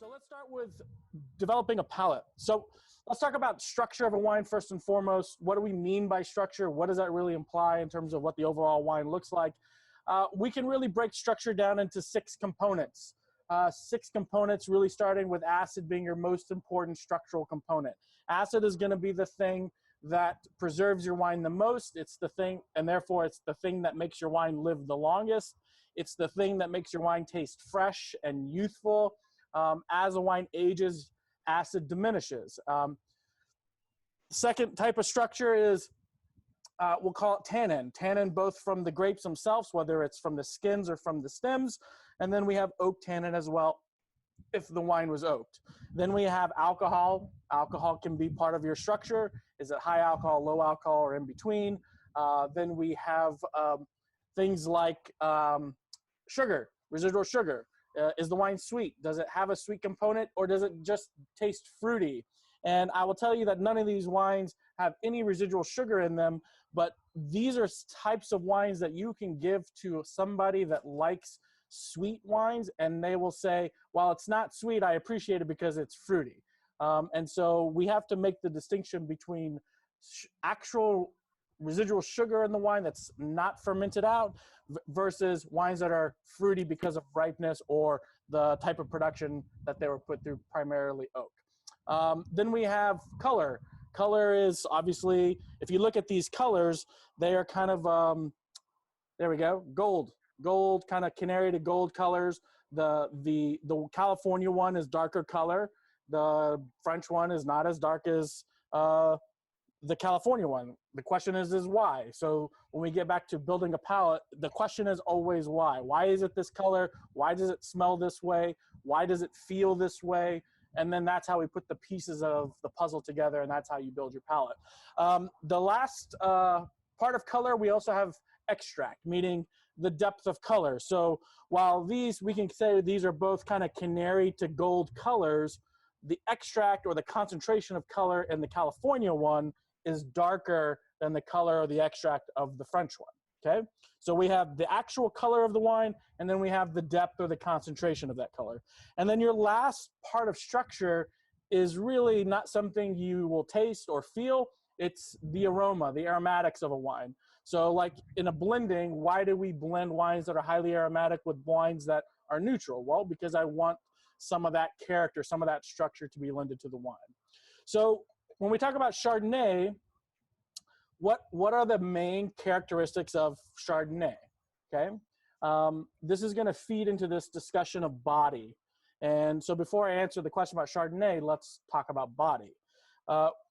So let's start with developing a palate. So let's talk about structure of a wine first and foremost. What do we mean by structure? What does that really imply in terms of what the overall wine looks like? We can really break structure down into six components. Six components, really starting with acid being your most important structural component. Acid is going to be the thing that preserves your wine the most. It's the thing, and therefore it's the thing that makes your wine live the longest. It's the thing that makes your wine taste fresh and youthful. As a wine ages, acid diminishes. Second type of structure is, we'll call it tannin. Tannin both from the grapes themselves, whether it's from the skins or from the stems. And then we have oak tannin as well, if the wine was oaked. Then we have alcohol. Alcohol can be part of your structure. Is it high alcohol, low alcohol, or in between? Then we have things like sugar, residual sugar. Is the wine sweet? Does it have a sweet component, or does it just taste fruity? And I will tell you that none of these wines have any residual sugar in them, but these are types of wines that you can give to somebody that likes sweet wines, and they will say, while it's not sweet, I appreciate it because it's fruity. And so we have to make the distinction between actual residual sugar in the wine that's not fermented out versus wines that are fruity because of ripeness or the type of production that they were put through, primarily oak. Then we have color. Color is obviously, if you look at these colors, they are kind of, there we go, gold, kind of canary to gold colors. The California one is darker color. The French one is not as dark as the California one. The question is why? So when we get back to building a palate, the question is always why. Why is it this color? Why does it smell this way? Why does it feel this way? And then that's how we put the pieces of the puzzle together, and that's how you build your palate. The last part of color, we also have extract, meaning the depth of color. So while these, we can say these are both kind of canary to gold colors, the extract or the concentration of color in the California one is darker than the color or the extract of the French one, okay? So we have the actual color of the wine, and then we have the depth or the concentration of that color. And then your last part of structure is really not something you will taste or feel. It's the aroma, the aromatics of a wine. So like in a blending, why do we blend wines that are highly aromatic with wines that are neutral? Well, because I want some of that character, some of that structure to be lended to the wine. So when we talk about Chardonnay, what are the main characteristics of Chardonnay, okay? This is gonna feed into this discussion of body. And so before I answer the question about Chardonnay, let's talk about body.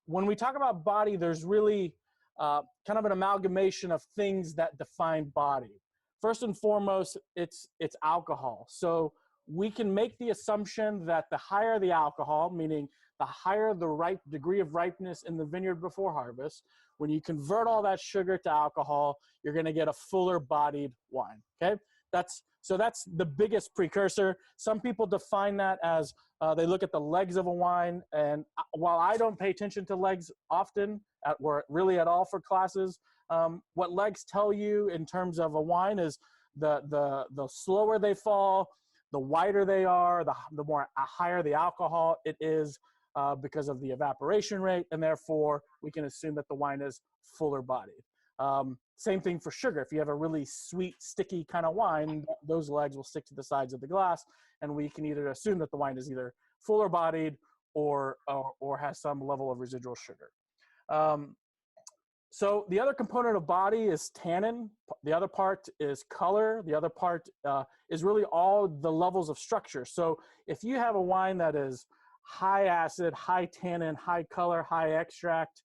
When we talk about body, there's really kind of an amalgamation of things that define body. First and foremost, it's alcohol. So we can make the assumption that the higher the alcohol, meaning the higher the degree of ripeness in the vineyard before harvest, when you convert all that sugar to alcohol, you're gonna get a fuller bodied wine, okay? So that's the biggest precursor. Some people define that as they look at the legs of a wine, and while I don't pay attention to legs often, or really at all for classes, what legs tell you in terms of a wine is the slower they fall, the wider they are, the more higher the alcohol it is because of the evaporation rate, and therefore we can assume that the wine is fuller bodied. Same thing for sugar. If you have a really sweet, sticky kind of wine, those legs will stick to the sides of the glass, and we can either assume that the wine is either fuller bodied or has some level of residual sugar. So the other component of body is tannin. The other part is color. The other part is really all the levels of structure. So if you have a wine that is high acid, high tannin, high color, high extract,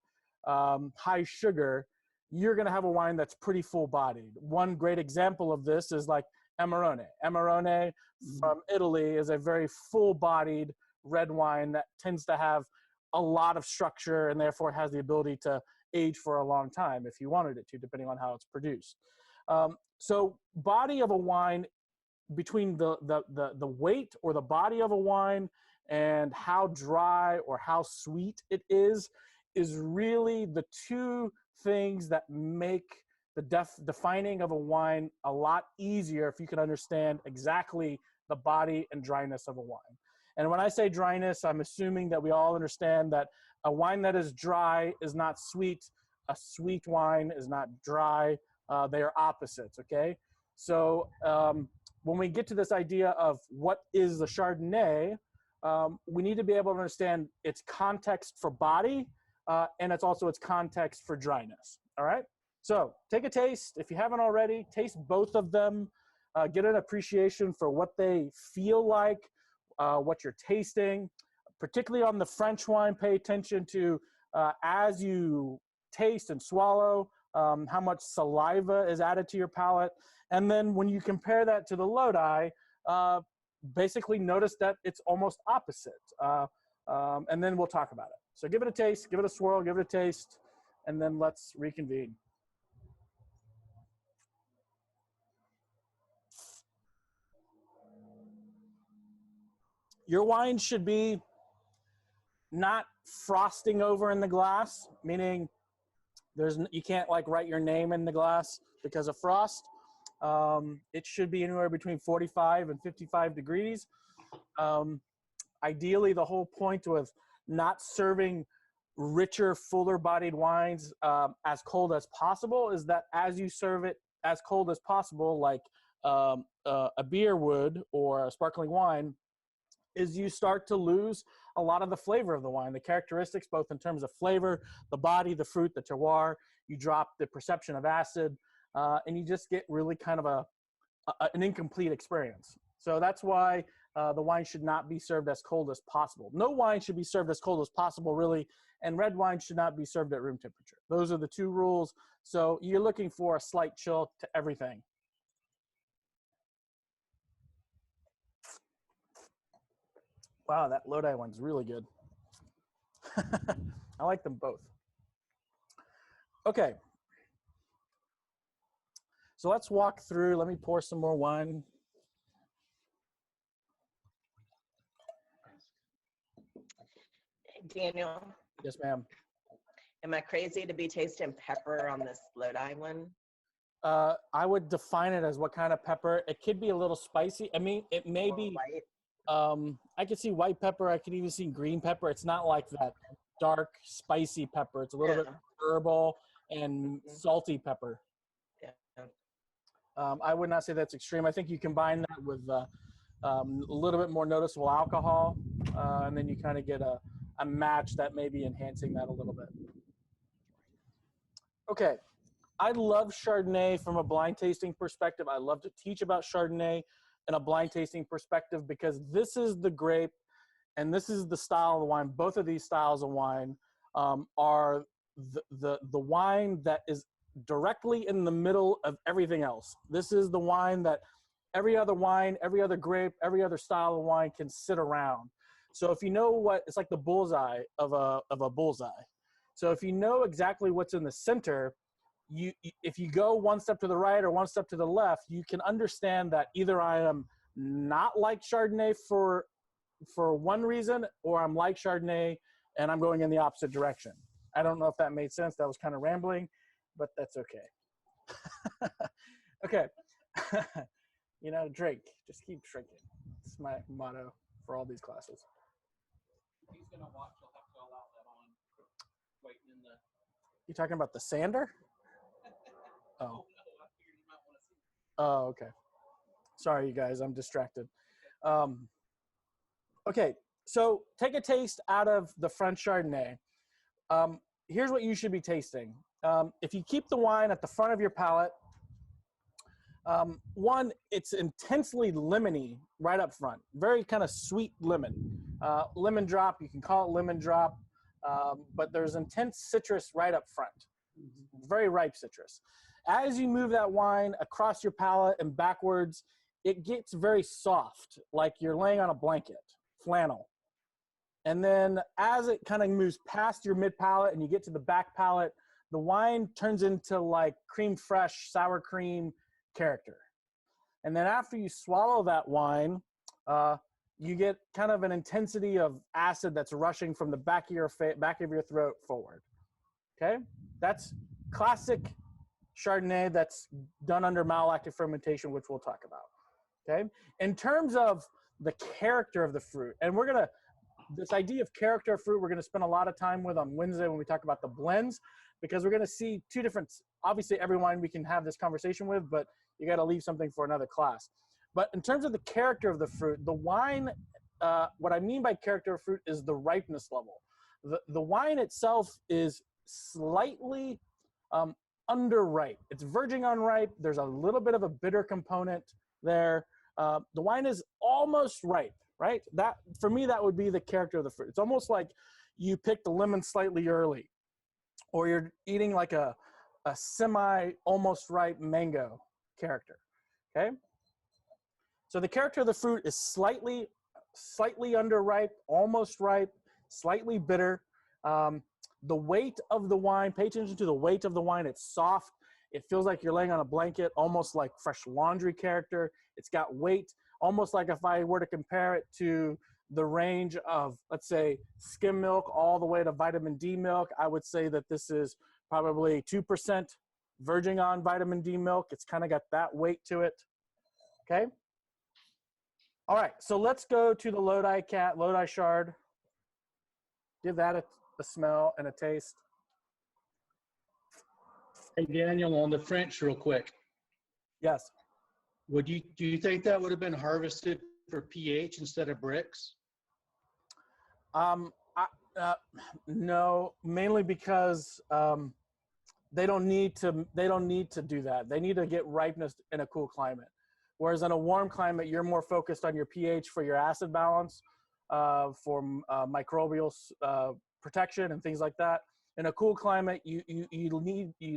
high sugar, you're gonna have a wine that's pretty full-bodied. One great example of this is like Amarone. Amarone from Italy is a very full-bodied red wine that tends to have a lot of structure and therefore has the ability to age for a long time if you wanted it to, depending on how it's produced. So body of a wine, between the weight or the body of a wine and how dry or how sweet it is really the two things that make the defining of a wine a lot easier if you can understand exactly the body and dryness of a wine. And when I say dryness, I'm assuming that we all understand that a wine that is dry is not sweet. A sweet wine is not dry. They are opposites, okay? So when we get to this idea of what is the Chardonnay, we need to be able to understand its context for body, and it's also its context for dryness, all right? So take a taste. If you haven't already, taste both of them. Get an appreciation for what they feel like, what you're tasting. Particularly on the French wine, pay attention to as you taste and swallow, how much saliva is added to your palate. And then when you compare that to the Lodi, basically notice that it's almost opposite. And then we'll talk about it. So give it a taste, give it a swirl, give it a taste, and then let's reconvene. Your wine should be not frosting over in the glass, meaning you can't like write your name in the glass because of frost. It should be anywhere between 45 and 55 degrees. Ideally, the whole point with not serving richer, fuller bodied wines as cold as possible is that as you serve it as cold as possible, like a beer would or a sparkling wine, is you start to lose a lot of the flavor of the wine, the characteristics, both in terms of flavor, the body, the fruit, the terroir. You drop the perception of acid, and you just get really kind of an incomplete experience. So that's why the wine should not be served as cold as possible. No wine should be served as cold as possible, really, and red wine should not be served at room temperature. Those are the two rules. So you're looking for a slight chill to everything. Wow, that Lodi one's really good. I like them both. Okay. So let's walk through. Let me pour some more wine. Daniel. Yes, ma'am. Am I crazy to be tasting pepper on this Lodi one? I would define it as what kind of pepper. It could be a little spicy. I mean, it may be white. I could see white pepper. I could even see green pepper. It's not like that dark, spicy pepper. It's a little bit herbal and salty pepper. Yeah. I would not say that's extreme. I think you combine that with a little bit more noticeable alcohol, and then you kind of get a match that may be enhancing that a little bit. Okay. I love Chardonnay from a blind tasting perspective. I love to teach about Chardonnay in a blind tasting perspective because this is the grape and this is the style of the wine. Both of these styles of wine are the wine that is directly in the middle of everything else. This is the wine that every other wine, every other grape, every other style of wine can sit around. So if you know what, it's like the bullseye of a bullseye. So if you know exactly what's in the center, if you go one step to the right or one step to the left, you can understand that either I am not like Chardonnay for one reason, or I'm like Chardonnay and I'm going in the opposite direction. I don't know if that made sense. That was kind of rambling, but that's okay. Okay. You know, drink. Just keep drinking. It's my motto for all these classes. He's going to watch. You'll have to allow that on. Waiting in the... You talking about the sander? Oh. Oh, okay. Sorry, you guys. I'm distracted. Okay, so take a taste out of the French Chardonnay. Here's what you should be tasting. If you keep the wine at the front of your palate, one, it's intensely lemony right up front. Very kind of sweet lemon. Lemon drop, you can call it lemon drop, but there's intense citrus right up front. Very ripe citrus. As you move that wine across your palate and backwards, it gets very soft, like you're laying on a blanket, flannel. And then as it kind of moves past your mid palate and you get to the back palate, the wine turns into like cream fresh, sour cream character. And then after you swallow that wine, you get kind of an intensity of acid that's rushing from the back of your throat forward. Okay, that's classic Chardonnay that's done under malolactic fermentation, which we'll talk about. Okay, in terms of the character of the fruit. And we're going to, this idea of character of fruit, we're going to spend a lot of time with on Wednesday when we talk about the blends, because we're going to see two different, obviously every wine we can have this conversation with, but you got to leave something for another class. But in terms of the character of the fruit, the wine, what I mean by character of fruit is the ripeness level. The wine itself is slightly underripe. It's verging on ripe. There's a little bit of a bitter component there. The wine is almost ripe, right? That, for me, that would be the character of the fruit. It's almost like you picked the lemon slightly early, or you're eating like a semi almost ripe mango character, okay? So the character of the fruit is slightly underripe, almost ripe, slightly bitter. The weight of the wine, pay attention to the weight of the wine. It's soft. It feels like you're laying on a blanket, almost like fresh laundry character. It's got weight, almost like if I were to compare it to the range of, let's say, skim milk all the way to vitamin D milk, I would say that this is probably 2% verging on vitamin D milk. It's kind of got that weight to it, okay? All right, so let's go to the Lodi Chard. Give that a smell and a taste. Hey, Daniel, on the French real quick. Yes. Do you think that would have been harvested for pH instead of bricks? No, mainly because they don't need to do that. They need to get ripeness in a cool climate. Whereas in a warm climate, you're more focused on your pH for your acid balance, for microbial protection and things like that. In a cool climate, you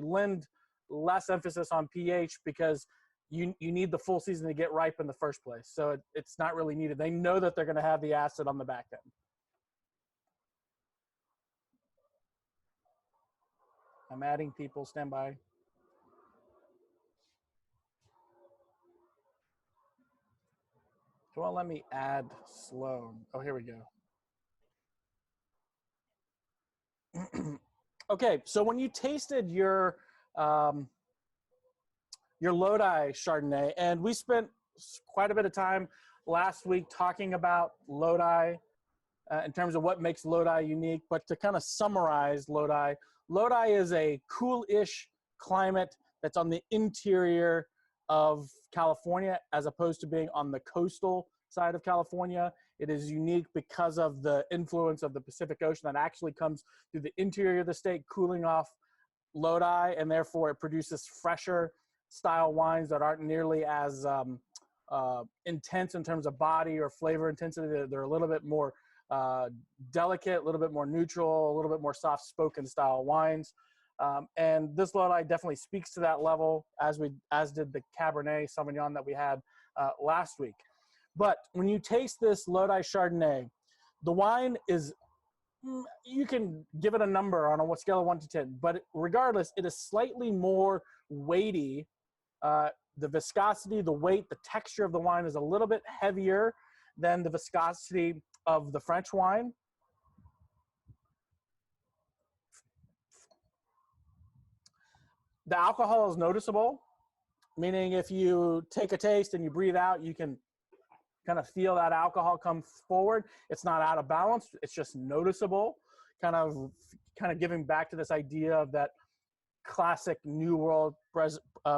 lend less emphasis on pH because you need the full season to get ripe in the first place. So it's not really needed. They know that they're going to have the acid on the back end. I'm adding people, stand by. Well, let me add Sloan. Oh, here we go. Okay, so when you tasted your Lodi Chardonnay, and we spent quite a bit of time last week talking about Lodi in terms of what makes Lodi unique, but to kind of summarize Lodi, Lodi is a cool-ish climate that's on the interior of California as opposed to being on the coastal side of California. It is unique because of the influence of the Pacific Ocean that actually comes through the interior of the state, cooling off Lodi, and therefore it produces fresher style wines that aren't nearly as intense in terms of body or flavor intensity. They're a little bit more delicate, a little bit more neutral, a little bit more soft-spoken style wines. And this Lodi definitely speaks to that level, as did the Cabernet Sauvignon that we had last week. But when you taste this Lodi Chardonnay, the wine is, you can give it a number on a scale of 1 to 10, but regardless, it is slightly more weighty. The viscosity, the weight, the texture of the wine is a little bit heavier than the viscosity of the French wine. The alcohol is noticeable, meaning if you take a taste and you breathe out, you can kind of feel that alcohol come forward. It's not out of balance. It's just noticeable, kind of giving back to this idea of that classic New World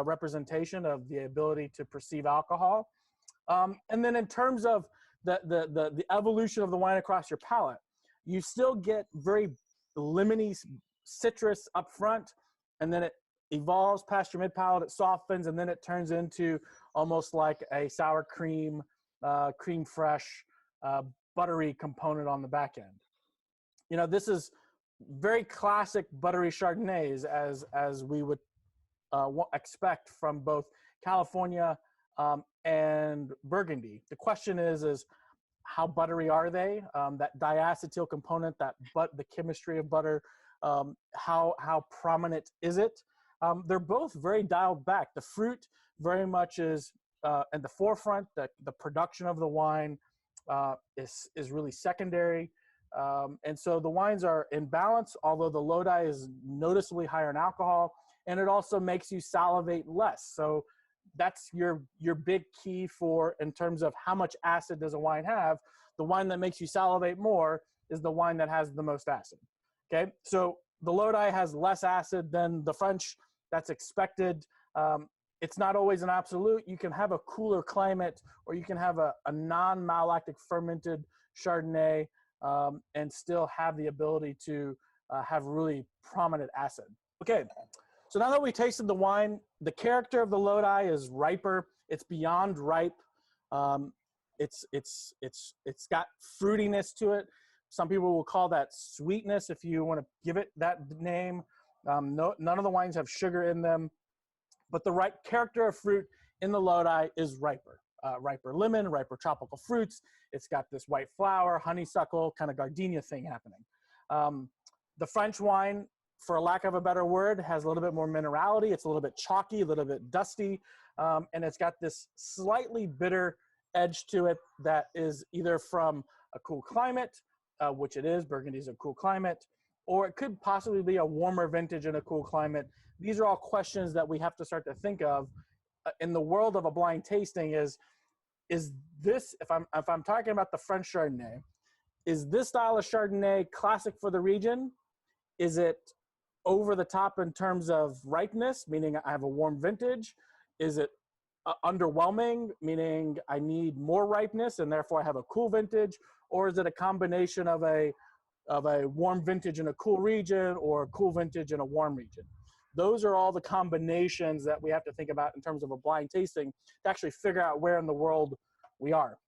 representation of the ability to perceive alcohol. And then in terms of the evolution of the wine across your palate, you still get very lemony citrus up front, and then it evolves past your mid palate, it softens, and then it turns into almost like a sour cream, cream fresh, buttery component on the back end. You know, this is very classic buttery Chardonnays as we would expect from both California and Burgundy. The question is how buttery are they? That diacetyl component, the chemistry of butter, how prominent is it? They're both very dialed back. The fruit very much is in the forefront. The production of the wine is really secondary. And so the wines are in balance, although the Lodi is noticeably higher in alcohol, and it also makes you salivate less. So that's your big key for in terms of how much acid does a wine have. The wine that makes you salivate more is the wine that has the most acid. Okay, so the Lodi has less acid than the French. That's expected. It's not always an absolute. You can have a cooler climate, or you can have a non-malolactic fermented Chardonnay and still have the ability to have really prominent acid. Okay, so now that we tasted the wine, the character of the Lodi is riper. It's beyond ripe. It's got fruitiness to it. Some people will call that sweetness if you want to give it that name. None of the wines have sugar in them, but the right character of fruit in the Lodi is riper. Riper lemon, riper tropical fruits. It's got this white flower, honeysuckle, kind of gardenia thing happening. The French wine, for lack of a better word, has a little bit more minerality. It's a little bit chalky, a little bit dusty, and it's got this slightly bitter edge to it that is either from a cool climate, which it is. Burgundy is a cool climate, or it could possibly be a warmer vintage in a cool climate. These are all questions that we have to start to think of in the world of a blind tasting. Is this, if I'm talking about the French Chardonnay, is this style of Chardonnay classic for the region? Is it over the top in terms of ripeness, meaning I have a warm vintage? Is it underwhelming, meaning I need more ripeness and therefore I have a cool vintage? Or is it a combination of a warm vintage in a cool region or a cool vintage in a warm region? Those are all the combinations that we have to think about in terms of a blind tasting to actually figure out where in the world we are.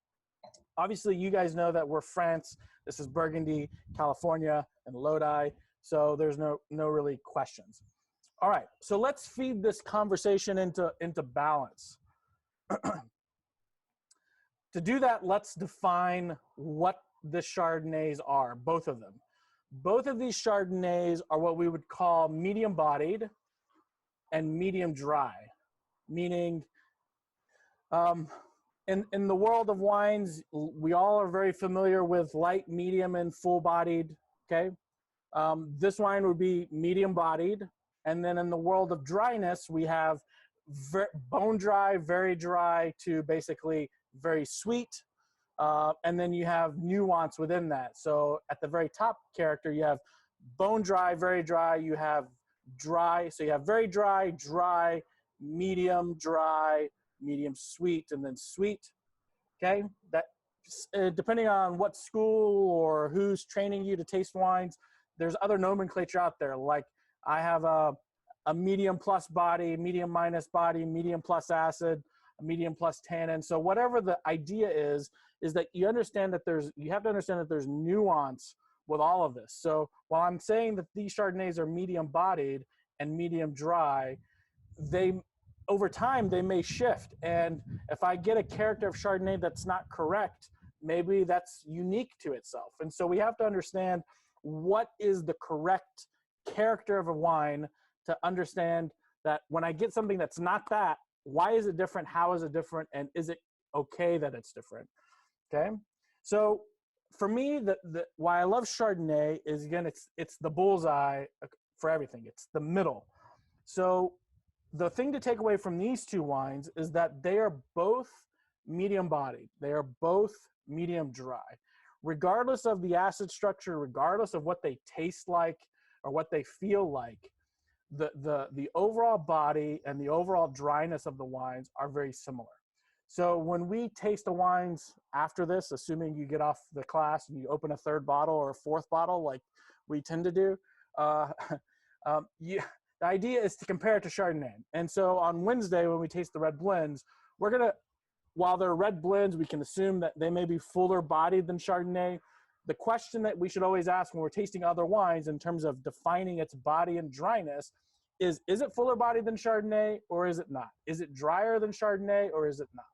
Obviously, you guys know that we're France. This is Burgundy, California, and Lodi. So there's no really questions. All right, so let's feed this conversation into balance. To do that, let's define what the Chardonnays are, both of them. Both of these Chardonnays are what we would call medium-bodied and medium dry, meaning in the world of wines, we all are very familiar with light, medium, and full-bodied, okay? This wine would be medium-bodied. And then in the world of dryness, we have bone dry, very dry, to basically very sweet. And then you have nuance within that. So at the very top character, you have bone dry, very dry. You have dry. So you have very dry, dry, medium sweet, and then sweet. Okay. That depending on what school or who's training you to taste wines, there's other nomenclature out there. Like I have a medium plus body, medium minus body, medium plus acid, a medium plus tannin. So whatever the idea is that you understand that you have to understand that there's nuance with all of this. So while I'm saying that these Chardonnays are medium bodied and medium dry, over time they may shift. And if I get a character of Chardonnay that's not correct, maybe that's unique to itself. And so we have to understand what is the correct character of a wine to understand that when I get something that's not that, why is it different? How is it different? And is it okay that it's different? Okay. So for me, why I love Chardonnay is, again, it's the bullseye for everything. It's the middle. So the thing to take away from these two wines is that they are both medium bodied. They are both medium dry. Regardless of the acid structure, regardless of what they taste like or what they feel like, the overall body and the overall dryness of the wines are very similar. So when we taste the wines after this, assuming you get off the class and you open a third bottle or a fourth bottle like we tend to do, the idea is to compare it to Chardonnay. And so on Wednesday, when we taste the red blends, we're going to, while they're red blends, we can assume that they may be fuller bodied than Chardonnay. The question that we should always ask when we're tasting other wines in terms of defining its body and dryness is it fuller bodied than Chardonnay or is it not? Is it drier than Chardonnay or is it not?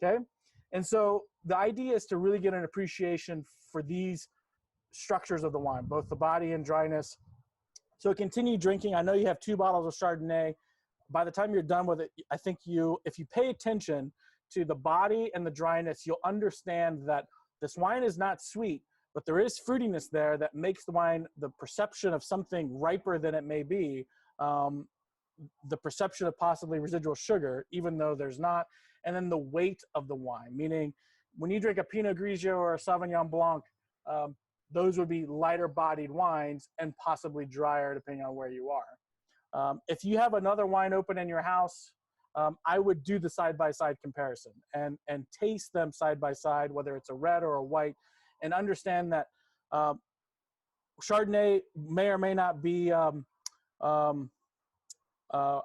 Okay. And so the idea is to really get an appreciation for these structures of the wine, both the body and dryness. So continue drinking. I know you have 2 bottles of Chardonnay. By the time you're done with it, I think if you pay attention to the body and the dryness, you'll understand that this wine is not sweet, but there is fruitiness there that makes the wine, the perception of something riper than it may be, the perception of possibly residual sugar, even though there's not. And then the weight of the wine, meaning when you drink a Pinot Grigio or a Sauvignon Blanc, those would be lighter bodied wines and possibly drier depending on where you are. If you have another wine open in your house, I would do the side-by-side comparison and taste them side by side, whether it's a red or a white, and understand that Chardonnay may or may not be, I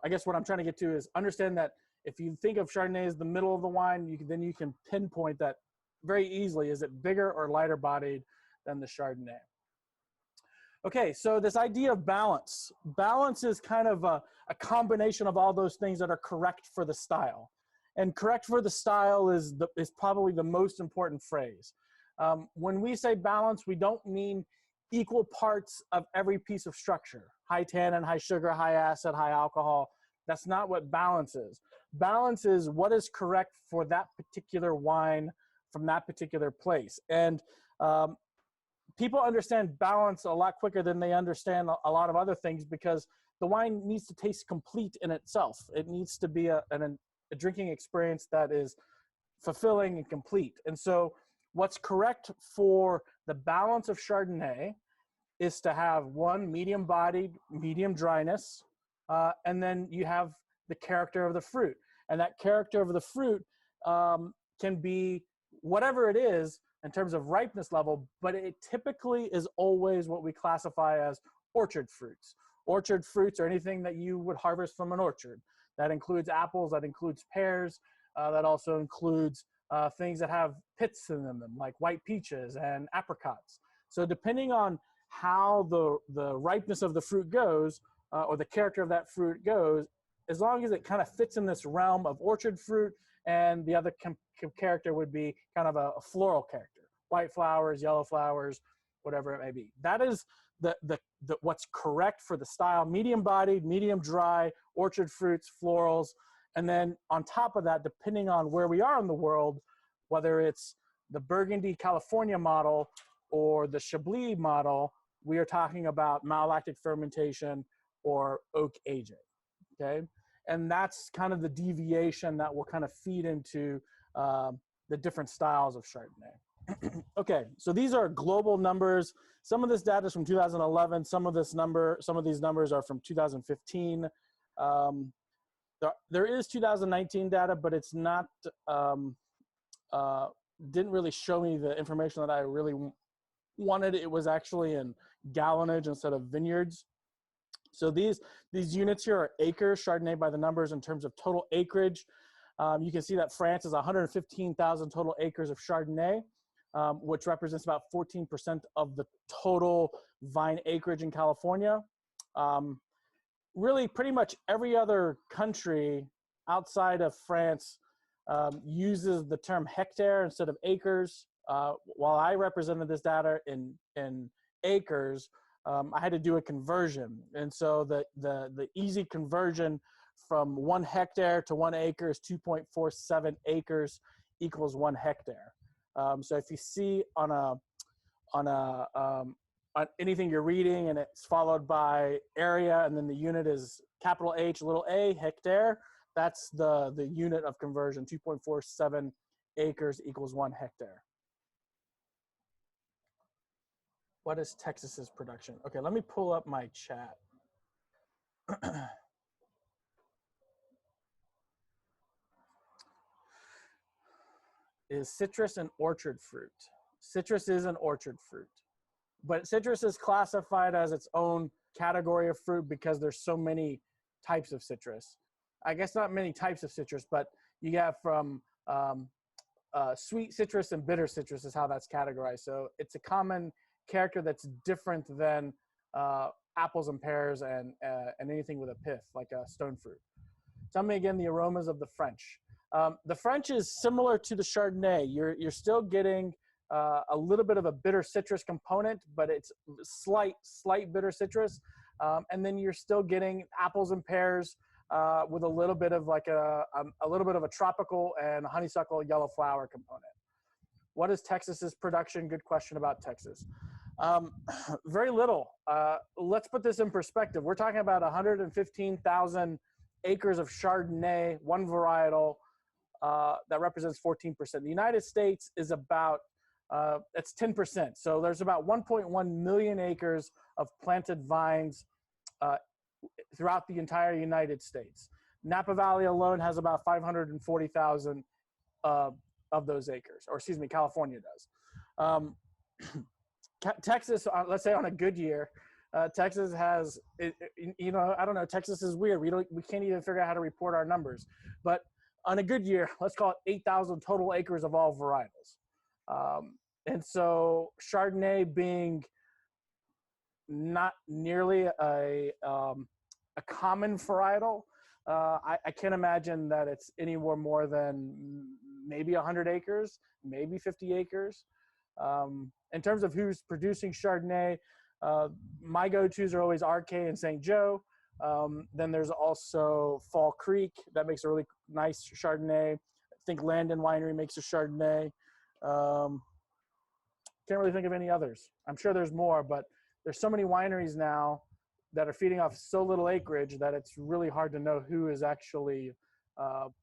guess what I'm trying to get to is understand that if you think of Chardonnay as the middle of the wine, then you can pinpoint that very easily. Is it bigger or lighter bodied than the Chardonnay? Okay, so this idea of balance. Balance is kind of a combination of all those things that are correct for the style. And correct for the style is probably the most important phrase. When we say balance, we don't mean equal parts of every piece of structure. High tannin, high sugar, high acid, high alcohol. That's not what balance is. Balance is what is correct for that particular wine from that particular place. And people understand balance a lot quicker than they understand a lot of other things, because the wine needs to taste complete in itself. It needs to be a drinking experience that is fulfilling and complete. And so what's correct for the balance of Chardonnay is to have one medium bodied, medium dryness, and then you have the character of the fruit. And that character of the fruit can be whatever it is in terms of ripeness level, but it typically is always what we classify as orchard fruits. Orchard fruits are anything that you would harvest from an orchard. That includes apples, that includes pears, that also includes things that have pits in them, like white peaches and apricots. So depending on how the ripeness of the fruit goes, or the character of that fruit goes, as long as it kind of fits in this realm of orchard fruit, and the other character would be kind of a floral character, white flowers, yellow flowers, whatever it may be. That is what's correct for the style: medium bodied, medium dry, orchard fruits, florals. And then on top of that, depending on where we are in the world, whether it's the Burgundy California model or the Chablis model, we are talking about malolactic fermentation or oak aging, okay? And that's kind of the deviation that will kind of feed into the different styles of Chardonnay. Okay, so these are global numbers. Some of this data is from 2011. Some of these numbers are from 2015. There is 2019 data, but it's not, didn't really show me the information that I really wanted. It was actually in gallonage instead of vineyards. So these units here are acres, Chardonnay by the numbers in terms of total acreage. You can see that France is 115,000 total acres of Chardonnay, which represents about 14% of the total vine acreage in California. Really, pretty much every other country outside of France uses the term hectare instead of acres. While I represented this data in acres, I had to do a conversion. And so the easy conversion from 1 hectare to 1 acre is 2.47 acres equals 1 hectare. So if you see on anything you're reading and it's followed by area and then the unit is capital H, little a, hectare, that's the unit of conversion. 2.47 acres equals 1 hectare. What is Texas's production? Okay, let me pull up my chat. Is citrus an orchard fruit? Citrus is an orchard fruit, but citrus is classified as its own category of fruit because there's so many types of citrus. I guess not many types of citrus, but you have from sweet citrus and bitter citrus is how that's categorized. So it's a common character that's different than apples and pears and anything with a pith, like a stone fruit. Tell me again the aromas of the French. The French is similar to the Chardonnay. You're still getting a little bit of a bitter citrus component, but it's slight bitter citrus. And then you're still getting apples and pears with a little bit of like a little bit of a tropical and honeysuckle yellow flower component. What is Texas's production? Good question about Texas. Very little. Let's put this in perspective. We're talking about 115,000 acres of Chardonnay, one varietal, that represents 14%. The United States is about, it's 10%. So there's about 1.1 million acres of planted vines throughout the entire United States. Napa Valley alone has about 540,000 of those acres, or excuse me, California does. Texas, let's say on a good year, Texas has, you know, I don't know, Texas is weird. We can't even figure out how to report our numbers. But on a good year, let's call it 8,000 total acres of all varietals. And so Chardonnay being not nearly a common varietal, I can't imagine that it's anywhere more than maybe 100 acres, maybe 50 acres. In terms of who's producing Chardonnay, my go-tos are always RK and St. Joe. Then there's also Fall Creek that makes a really nice Chardonnay. I think Landon Winery makes a Chardonnay. Can't really think of any others. I'm sure there's more, but there's so many wineries now that are feeding off so little acreage that it's really hard to know who is actually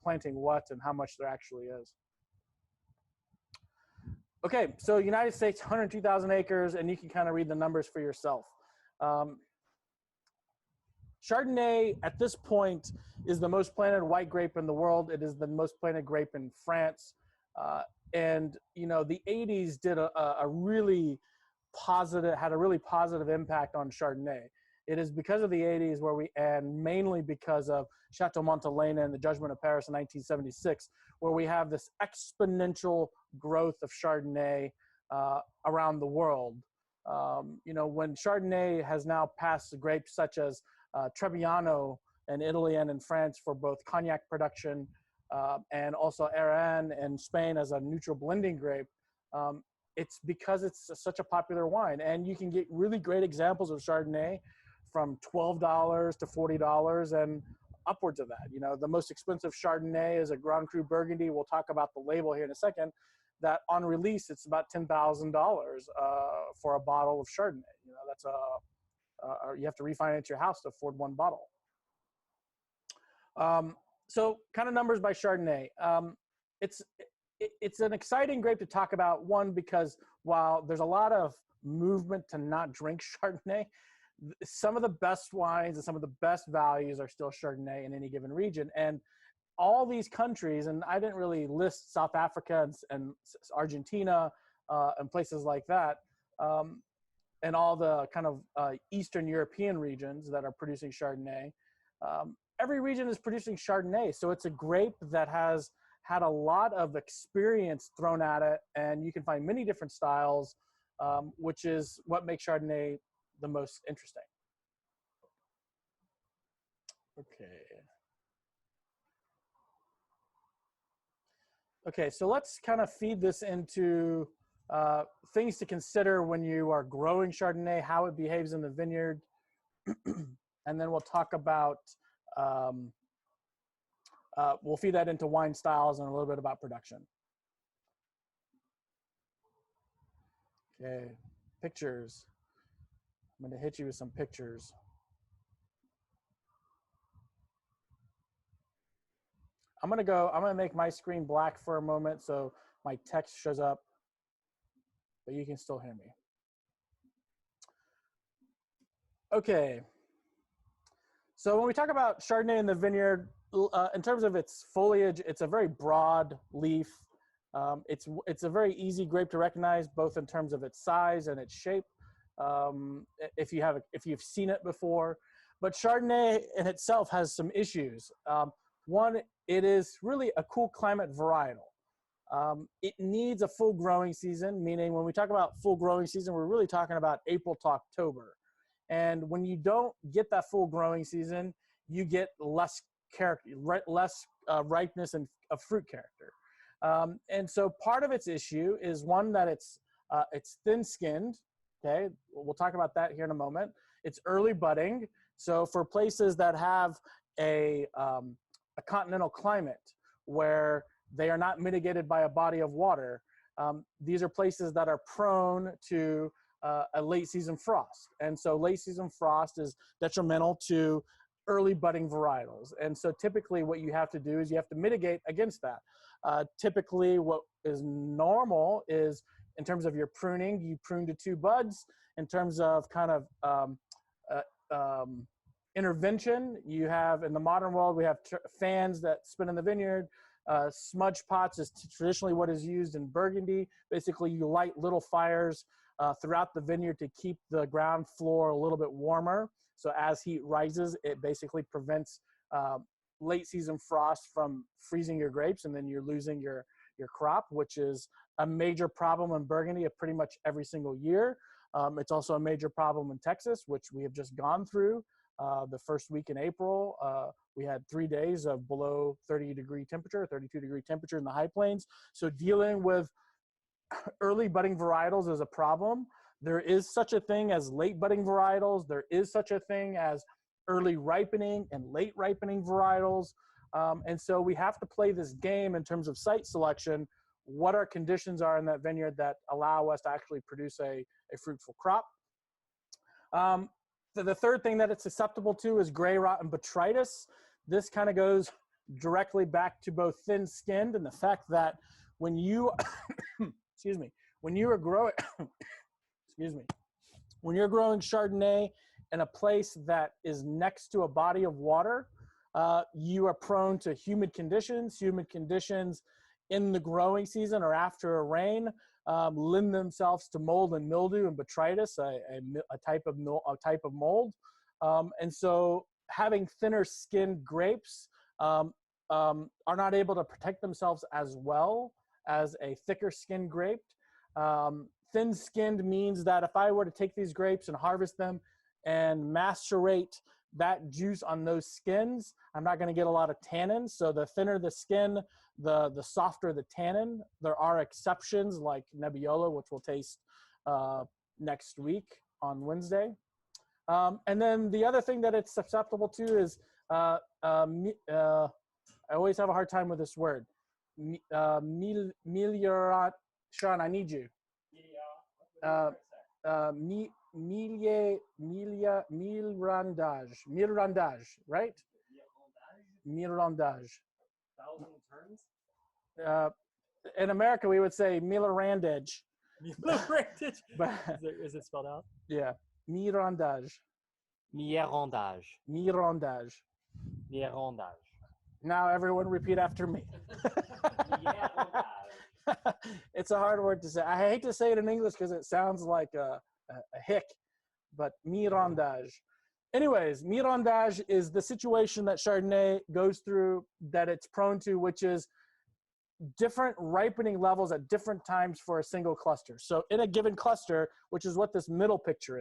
planting what and how much there actually is. Okay, so United States, 102,000 acres, and you can kind of read the numbers for yourself. Chardonnay, at this point, is the most planted white grape in the world. It is the most planted grape in France. And, you know, the 80s did a really positive, had a really positive impact on Chardonnay. It is because of the 80s and mainly because of Chateau Montelena and the Judgment of Paris in 1976, where we have this exponential growth of Chardonnay around the world. You know, when Chardonnay has now passed grapes such as Trebbiano in Italy and in France for both cognac production, and also Aran in Spain as a neutral blending grape, it's because it's such a popular wine. And you can get really great examples of Chardonnay from $12 to $40 and upwards of that. You know, the most expensive Chardonnay is a Grand Cru Burgundy. We'll talk about the label here in a second. That on release, it's about $10,000 for a bottle of Chardonnay. You know, that's you have to refinance your house to afford one bottle. So kind of numbers by Chardonnay. It's an exciting grape to talk about, one, because while there's a lot of movement to not drink Chardonnay, some of the best wines and some of the best values are still Chardonnay in any given region. And all these countries, and I didn't really list South Africa and Argentina and places like that, and all the kind of Eastern European regions that are producing Chardonnay. Every region is producing Chardonnay. So it's a grape that has had a lot of experience thrown at it, and you can find many different styles, which is what makes Chardonnay the most interesting. Okay, so let's kind of feed this into things to consider when you are growing Chardonnay, how it behaves in the vineyard, and then we'll talk about, we'll feed that into wine styles and a little bit about production. Okay, pictures. I'm going to hit you with some pictures. I'm going to make my screen black for a moment so my text shows up, but you can still hear me. Okay. So when we talk about Chardonnay in the vineyard, in terms of its foliage, it's a very broad leaf. It's a very easy grape to recognize, both in terms of its size and its shape. If you've seen it before, but Chardonnay in itself has some issues. One, it is really a cool climate varietal. It needs a full growing season, meaning when we talk about full growing season, we're really talking about April to October. And when you don't get that full growing season, you get less character, less ripeness and of fruit character. And so part of its issue is, one, that it's thin-skinned. Okay, we'll talk about that here in a moment. It's early budding. So for places that have a continental climate where they are not mitigated by a body of water, these are places that are prone to a late season frost. And so late season frost is detrimental to early budding varietals. And so typically what you have to do is you have to mitigate against that. Typically what is normal is in terms of your pruning, you prune to 2 buds. In terms of kind of intervention, you have in the modern world, we have fans that spin in the vineyard. Smudge pots is traditionally what is used in Burgundy. Basically, you light little fires throughout the vineyard to keep the ground floor a little bit warmer. So as heat rises, it basically prevents late season frost from freezing your grapes, and then you're losing your crop, which is a major problem in Burgundy of pretty much every single year. It's also a major problem in Texas, which we have just gone through. The first week in April, we had 3 days of below 30-degree temperature, 32-degree temperature in the high plains. So dealing with early budding varietals is a problem. There is such a thing as late budding varietals. There is such a thing as early ripening and late ripening varietals. And so we have to play this game in terms of site selection, what our conditions are in that vineyard that allow us to actually produce a fruitful crop. The third thing that it's susceptible to is gray rot and botrytis. This kind of goes directly back to both thin-skinned and the fact that when you, excuse me, when you are growing, excuse me, when you're growing Chardonnay in a place that is next to a body of water, you are prone to humid conditions. Humid conditions in the growing season or after a rain lend themselves to mold and mildew and botrytis, a type of mold. And so having thinner skinned grapes are not able to protect themselves as well as a thicker skinned grape. Thin skinned means that if I were to take these grapes and harvest them and macerate that juice on those skins, I'm not going to get a lot of tannin. So the thinner the skin, the softer the tannin. There are exceptions like Nebbiolo, which we'll taste next week on Wednesday. And then the other thing that it's susceptible to is, I always have a hard time with this word. Meliorat, Sean, I need you. Milrandage, right? Milrandage. In America, we would say Milrandage. Milrandage. But Is it spelled out? yeah, Mirandage. Mirandage. Mirandage. Mirandage. Now everyone repeat after me. It's a hard word to say. I hate to say it in English because it sounds like a hick, but mirandage. Anyways, mirandage is the situation that Chardonnay goes through that it's prone to, which is different ripening levels at different times for a single cluster. So in a given cluster, which is what this middle picture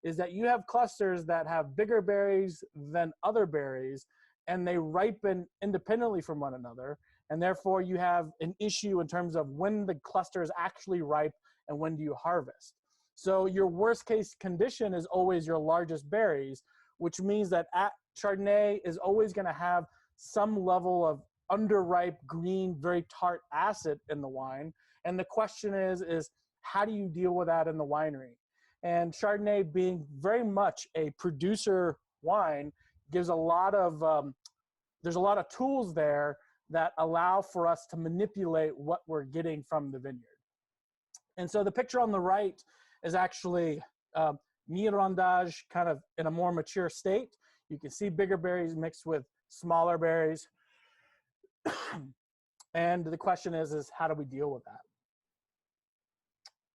is that you have clusters that have bigger berries than other berries, and they ripen independently from one another. And therefore you have an issue in terms of when the cluster is actually ripe and when do you harvest. So your worst case condition is always your largest berries, which means that Chardonnay is always going to have some level of underripe, green, very tart acid in the wine. And the question is how do you deal with that in the winery? And Chardonnay, being very much a producer wine, gives a lot of, there's a lot of tools there that allow for us to manipulate what we're getting from the vineyard. And so the picture on the right is actually mirandage kind of in a more mature state. You can see bigger berries mixed with smaller berries. And the question is how do we deal with that?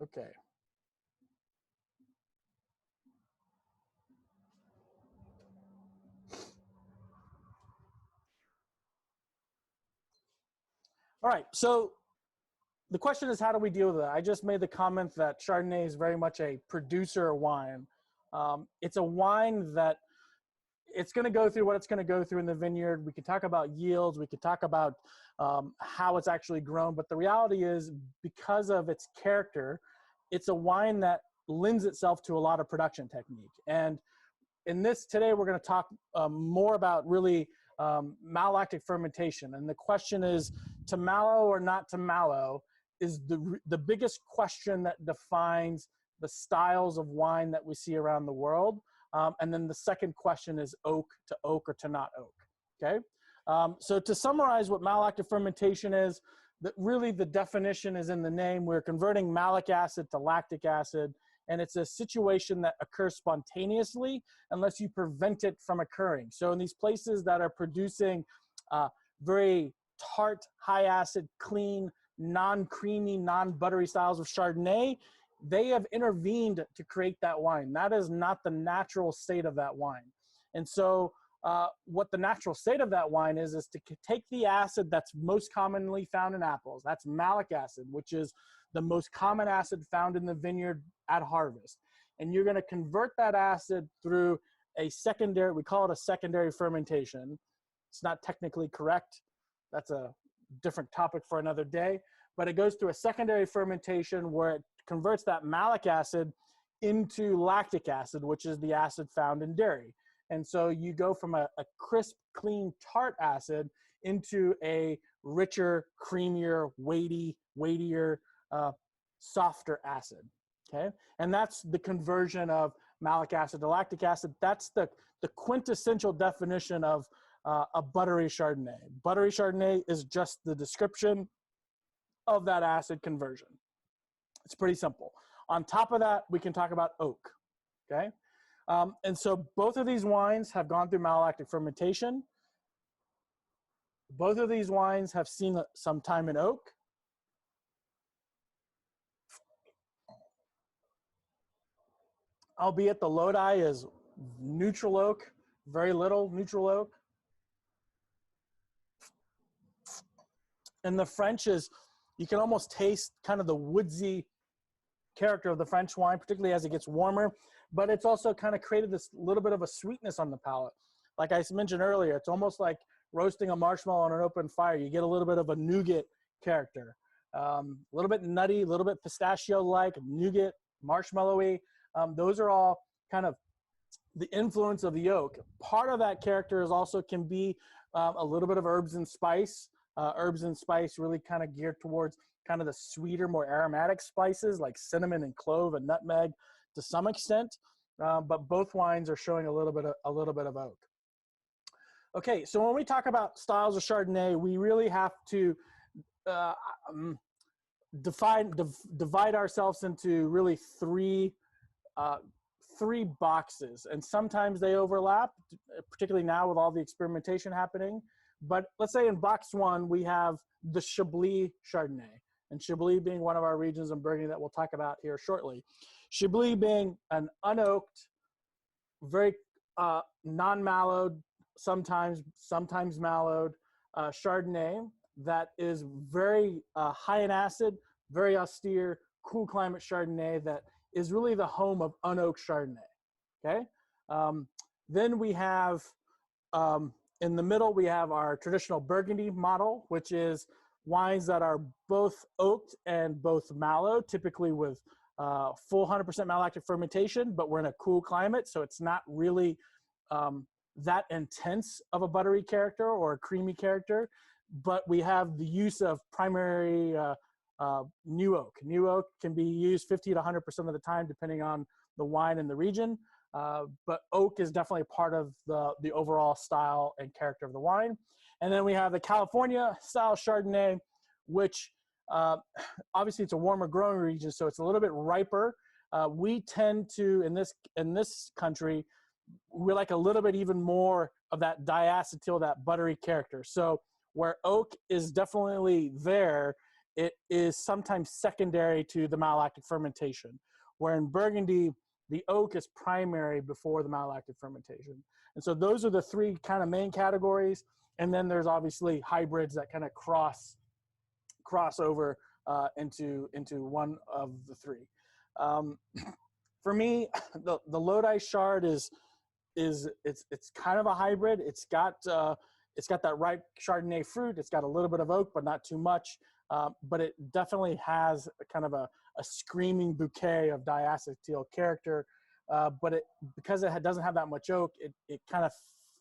Okay. All right, so the question is how do we deal with that? I just made the comment that Chardonnay is very much a producer wine. It's a wine that it's going to go through what it's going to go through in the vineyard. We could talk about yields. We could talk about how it's actually grown. But the reality is, because of its character, it's a wine that lends itself to a lot of production technique. And in this today, we're going to talk more about really malolactic fermentation. And the question is, to mallow or not to mallow is the biggest question that defines the styles of wine that we see around the world. And then the second question is oak or to not oak, okay? So to summarize what malolactic fermentation is, that really the definition is in the name. We're converting malic acid to lactic acid, and it's a situation that occurs spontaneously unless you prevent it from occurring. So in these places that are producing very tart, high acid, clean, non-creamy, non-buttery styles of Chardonnay, they have intervened to create that wine. That is not the natural state of that wine. And so what the natural state of that wine is to take the acid that's most commonly found in apples. That's malic acid, which is the most common acid found in the vineyard at harvest. And you're going to convert that acid through a secondary, we call it a secondary fermentation. It's not technically correct. That's a different topic for another day. But it goes through a secondary fermentation where it converts that malic acid into lactic acid, which is the acid found in dairy. And so you go from a crisp, clean, tart acid into a richer, creamier, weightier, softer acid, okay? And that's the conversion of malic acid to lactic acid. That's the quintessential definition of a buttery Chardonnay. Buttery Chardonnay is just the description of that acid conversion. It's pretty simple. On top of that, we can talk about oak, okay? And so both of these wines have gone through malolactic fermentation. Both of these wines have seen some time in oak. Albeit the Lodi is neutral oak, very little neutral oak. And the French is, you can almost taste kind of the woodsy character of the French wine, particularly as it gets warmer, but it's also kind of created this little bit of a sweetness on the palate. Like I mentioned earlier, it's almost like roasting a marshmallow on an open fire. You get a little bit of a nougat character, a little bit nutty, a little bit pistachio-like, nougat, marshmallowy. Those are all kind of the influence of the oak. Part of that character is also can be a little bit of herbs and spice. Herbs and spice really kind of geared towards kind of the sweeter, more aromatic spices like cinnamon and clove and nutmeg to some extent. But both wines are showing a little bit of oak. Okay, so when we talk about styles of Chardonnay, we really have to divide ourselves into really three boxes, and sometimes they overlap, particularly now with all the experimentation happening. But let's say in box one, we have the Chablis Chardonnay, and Chablis being one of our regions in Burgundy that we'll talk about here shortly. Chablis being an unoaked, very non-mallowed, sometimes mallowed Chardonnay that is very high in acid, very austere, cool climate Chardonnay that is really the home of unoaked Chardonnay, okay? Then we have, in the middle, we have our traditional Burgundy model, which is wines that are both oaked and both mallowed, typically with full 100% malolactic fermentation, but we're in a cool climate, so it's not really that intense of a buttery character or a creamy character, but we have the use of primary new oak. New oak can be used 50 to 100% of the time, depending on the wine and the region. But oak is definitely part of the overall style and character of the wine. And then we have the California style Chardonnay, which obviously it's a warmer growing region, so it's a little bit riper. We tend to, in this country, we like a little bit even more of that diacetyl, that buttery character. So where oak is definitely there, it is sometimes secondary to the malolactic fermentation. Where in Burgundy, the oak is primary before the malolactic fermentation. And so those are the three kind of main categories. And then there's obviously hybrids that kind of cross over into one of the three. For me, the Lodi Chard is it's kind of a hybrid. It's got that ripe Chardonnay fruit. It's got a little bit of oak, but not too much. But it definitely has a kind of a screaming bouquet of diacetyl character. But because it doesn't have that much oak, it kind of,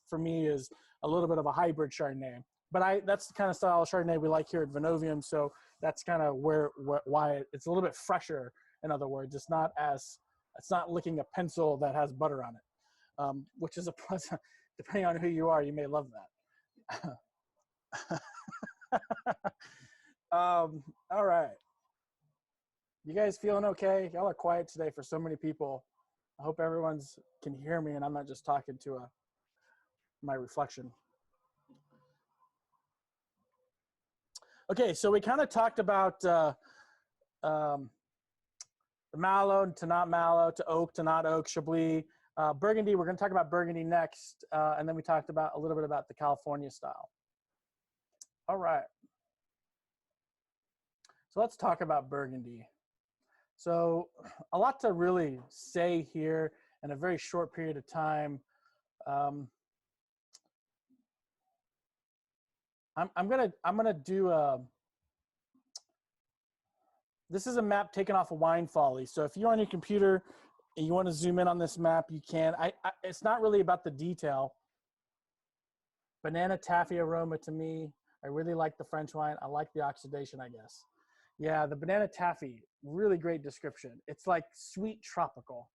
for me, is a little bit of a hybrid Chardonnay. But that's the kind of style of Chardonnay we like here at Vinovium. So that's kind of why it's a little bit fresher In other words, it's not licking a pencil that has butter on it, which is a plus. Depending on who you are, you may love that. All right. You guys feeling okay? Y'all are quiet today for so many people. I hope everyone's can hear me and I'm not just talking to my reflection. Okay, so we kind of talked about the Malo to not Malo, to oak to not oak, Chablis, Burgundy. We're going to talk about Burgundy next, and then we talked about a little bit about the California style. All right. So let's talk about Burgundy. So a lot to really say here in a very short period of time. I'm gonna do this is a map taken off of Wine Folly. So if you're on your computer and you want to zoom in on this map, you can. It's not really about the detail. Banana taffy aroma to me. I really like the French wine. I like the oxidation, I guess. Yeah, the banana taffy, really great description. It's like sweet tropical.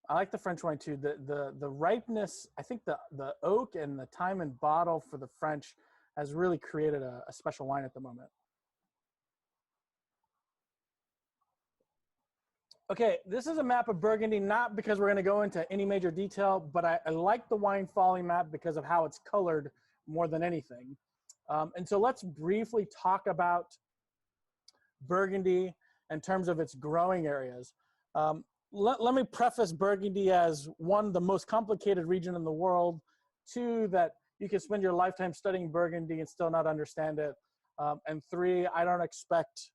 I like the French wine too. The ripeness, I think the oak and the time in bottle for the French has really created a special wine at the moment. Okay, this is a map of Burgundy, not because we're going to go into any major detail, but I like the Wine Folly map because of how it's colored more than anything. And so let's briefly talk about Burgundy in terms of its growing areas. Let me preface Burgundy as one, the most complicated region in the world, two, that you can spend your lifetime studying Burgundy and still not understand it, and three, I don't expect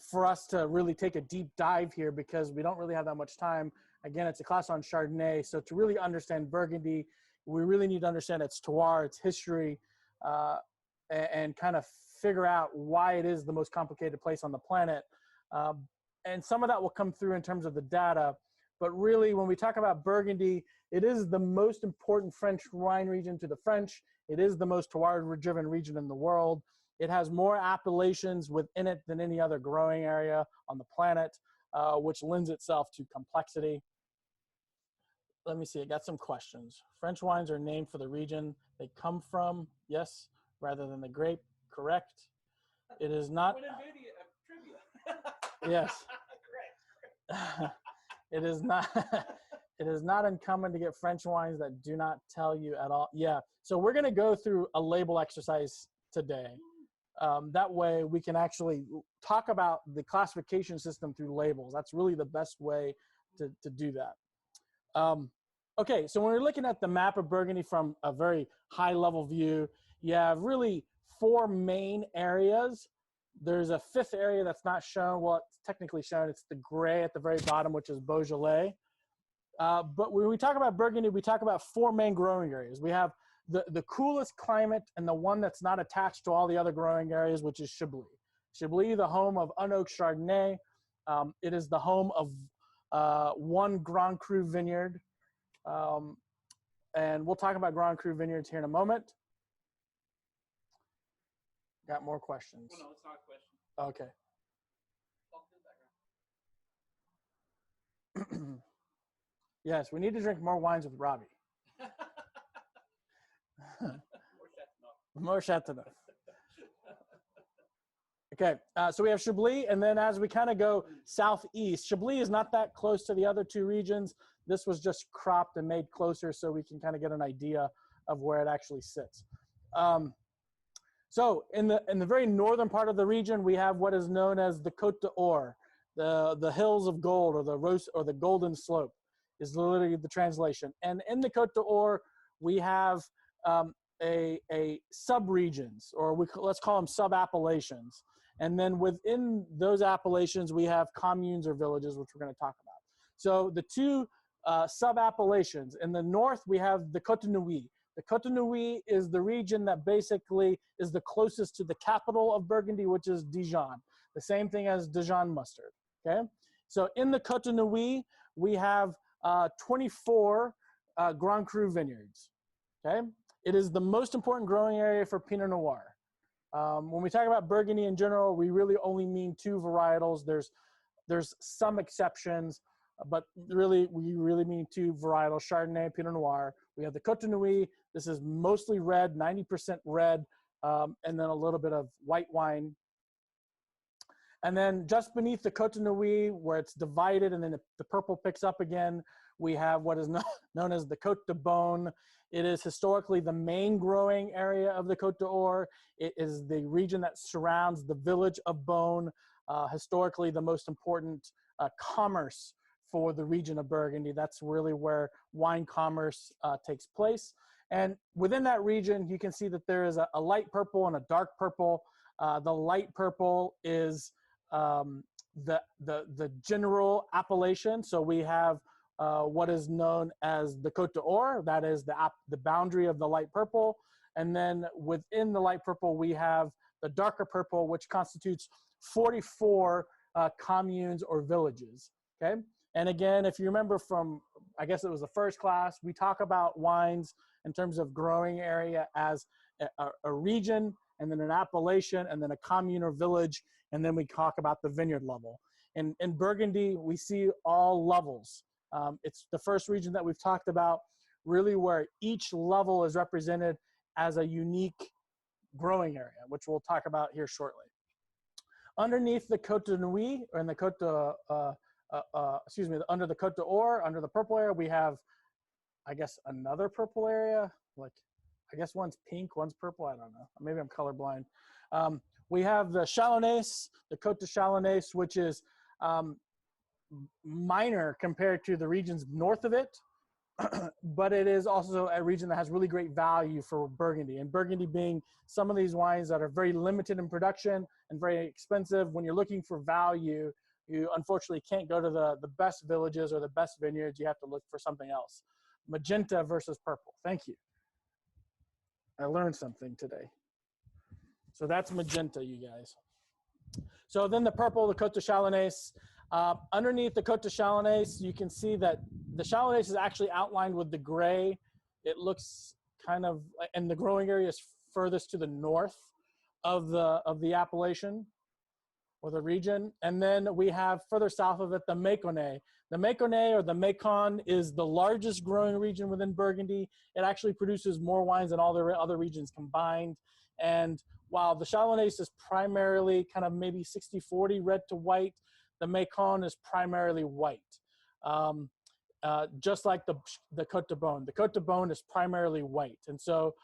for us to really take a deep dive here because we don't really have that much time. Again, it's a class on Chardonnay, so to really understand Burgundy, we really need to understand its terroir, its history, and kind of figure out why it is the most complicated place on the planet. And some of that will come through in terms of the data, but really when we talk about Burgundy, it is the most important French wine region to the French. It is the most terroir-driven region in the world. It has more appellations within it than any other growing area on the planet, which lends itself to complexity. Let me see, I got some questions. French wines are named for the region they come from, yes, rather than the grape, correct. It is not. Yes. It is not. It is not uncommon to get French wines that do not tell you at all. Yeah, so we're going to go through a label exercise today. That way we can actually talk about the classification system through labels. That's really the best way to do that. Okay, so when we're looking at the map of Burgundy from a very high level view, you have really four main areas. There's a fifth area that's not shown. Well, it's technically shown. It's the gray at the very bottom, which is Beaujolais. But when we talk about Burgundy, we talk about four main growing areas. We have the coolest climate and the one that's not attached to all the other growing areas, which is Chablis. Chablis, the home of unoaked Chardonnay. It is the home of one Grand Cru vineyard. And we'll talk about Grand Cru vineyards here in a moment. Got more questions? Well, no, it's not a question. Okay. Yes, we need to drink more wines with Robbie. More Chateauneuf. Okay, so we have Chablis, and then as we kind of go southeast, Chablis is not that close to the other two regions. This was just cropped and made closer so we can kind of get an idea of where it actually sits. So in the very northern part of the region, we have what is known as the Cote d'Or, the hills of gold, or the golden slope is literally the translation. And in the Cote d'Or, we have a sub-regions, or let's call them sub-appellations. And then within those appellations, we have communes or villages, which we're going to talk about. So the two sub-appellations, in the north, we have the Cote De Nuit. The Cote De Nuit is the region that basically is the closest to the capital of Burgundy, which is Dijon. The same thing as Dijon mustard, okay? So in the Cote De Nuit, we have 24 Grand Cru vineyards, okay? It is the most important growing area for Pinot Noir. When we talk about Burgundy in general, we really only mean two varietals. There's some exceptions, but really, we really mean two varietals, Chardonnay and Pinot Noir. We have the Cote De Nuit. This is mostly red, 90% red, and then a little bit of white wine. And then just beneath the Cote De Nuit, where it's divided and then the purple picks up again, we have what is known as the Cote De Beaune. It is historically the main growing area of the Cote d'Or. It is the region that surrounds the village of Beaune, historically the most important commerce for the region of Burgundy. That's really where wine commerce takes place. And within that region, you can see that there is a light purple and a dark purple. The light purple is the general appellation. So we have what is known as the Cote d'Or, that is the boundary of the light purple. And then within the light purple, we have the darker purple, which constitutes 44 communes or villages, okay? And again, if you remember from, I guess it was the first class, we talk about wines in terms of growing area as a region, and then an appellation, and then a commune or village, and then we talk about the vineyard level. In Burgundy, we see all levels. It's the first region that we've talked about, really where each level is represented as a unique growing area, which we'll talk about here shortly. Underneath the Cote de Nuit, or in the Cote de, under the Cote d'Or, under the purple area, we have, I guess, another purple area. Like, I guess one's pink, one's purple. I don't know. Maybe I'm colorblind. We have the Chalonnais, the Cote de Chalonnais, which is minor compared to the regions north of it, but it is also a region that has really great value for Burgundy. And Burgundy being some of these wines that are very limited in production and very expensive, when you're looking for value, you unfortunately can't go to the best villages or the best vineyards. You have to look for something else. Magenta versus purple. Thank you. I learned something today. So that's magenta, you guys. So then the purple, the Cote de Chalonnais. Underneath the Cote de Chalonnais, you can see that the Chalonnais is actually outlined with the gray. It looks kind of, and the growing area is furthest to the north of the appellation or the region. And then we have further south of it, the Mâconnais. The Mâconnais, or the Macon, is the largest growing region within Burgundy. It actually produces more wines than all the other regions combined. And while the Chalonnais is primarily kind of maybe 60-40 red to white, the Macon is primarily white. Just like the Cote de Beaune. The Cote de Beaune is primarily white. And so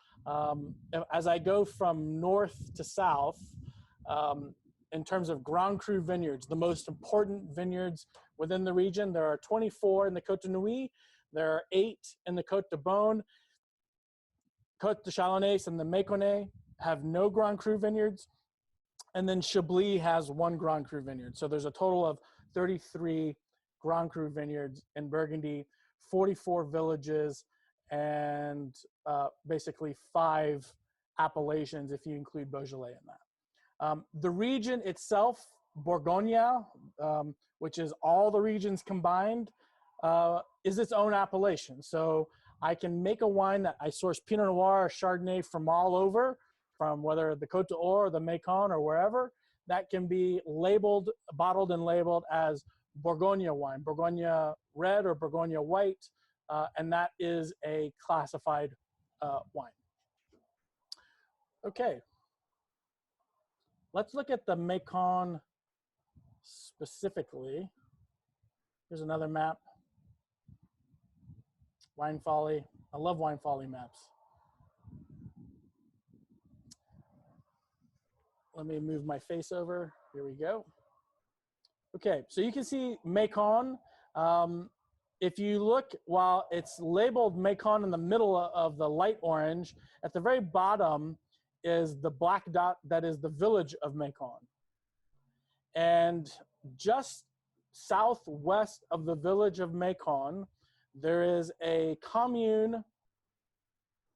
as I go from north to south, in terms of Grand Cru vineyards, the most important vineyards within the region, there are 24 in the Cote de Nuit. There are 8 in the Cote de Beaune. Cote de Chalonnais and the Mâconnais have no Grand Cru vineyards. And then Chablis has 1 Grand Cru vineyard. So there's a total of 33 Grand Cru vineyards in Burgundy, 44 villages, and basically 5 appellations if you include Beaujolais in that. The region itself, Bourgogne, which is all the regions combined, is its own appellation. So I can make a wine that I source Pinot Noir or Chardonnay from all over, from whether the Cote d'Or or the Macon or wherever, that can be labeled, bottled and labeled as Bourgogne wine, Bourgogne red or Bourgogne white, and that is a classified wine. Okay. Let's look at the Macon specifically. Here's another map. Wine Folly. I love Wine Folly maps. Let me move my face over. Here we go. Okay, so you can see Macon. If you look, while it's labeled Macon in the middle of the light orange, at the very bottom is the black dot that is the village of Macon. And just southwest of the village of Macon, there is a commune,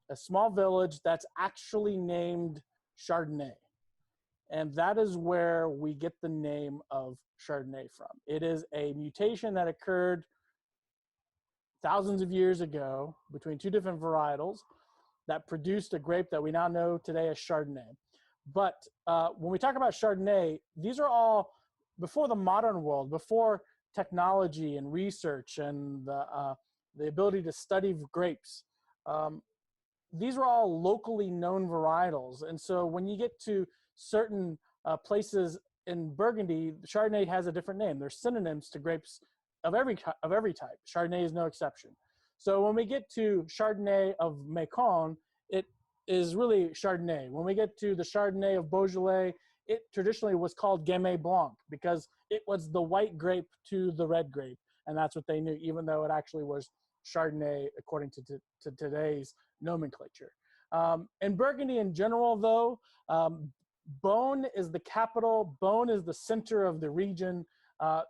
a small village that's actually named Chardonnay. And that is where we get the name of Chardonnay from. It is a mutation that occurred thousands of years ago between 2 different varietals that produced a grape that we now know today as Chardonnay. But when we talk about Chardonnay, these are all before the modern world, before technology and research and the ability to study grapes. These were all locally known varietals. And so when you get to certain places in Burgundy, Chardonnay has a different name. There's synonyms to grapes of every type. Chardonnay is no exception. So when we get to Chardonnay of Macon, it is really Chardonnay. When we get to the Chardonnay of Beaujolais, it traditionally was called Gamay Blanc because it was the white grape to the red grape. And that's what they knew, even though it actually was Chardonnay according to today's nomenclature. In Burgundy in general, though, Beaune is the capital. Beaune is the center of the region.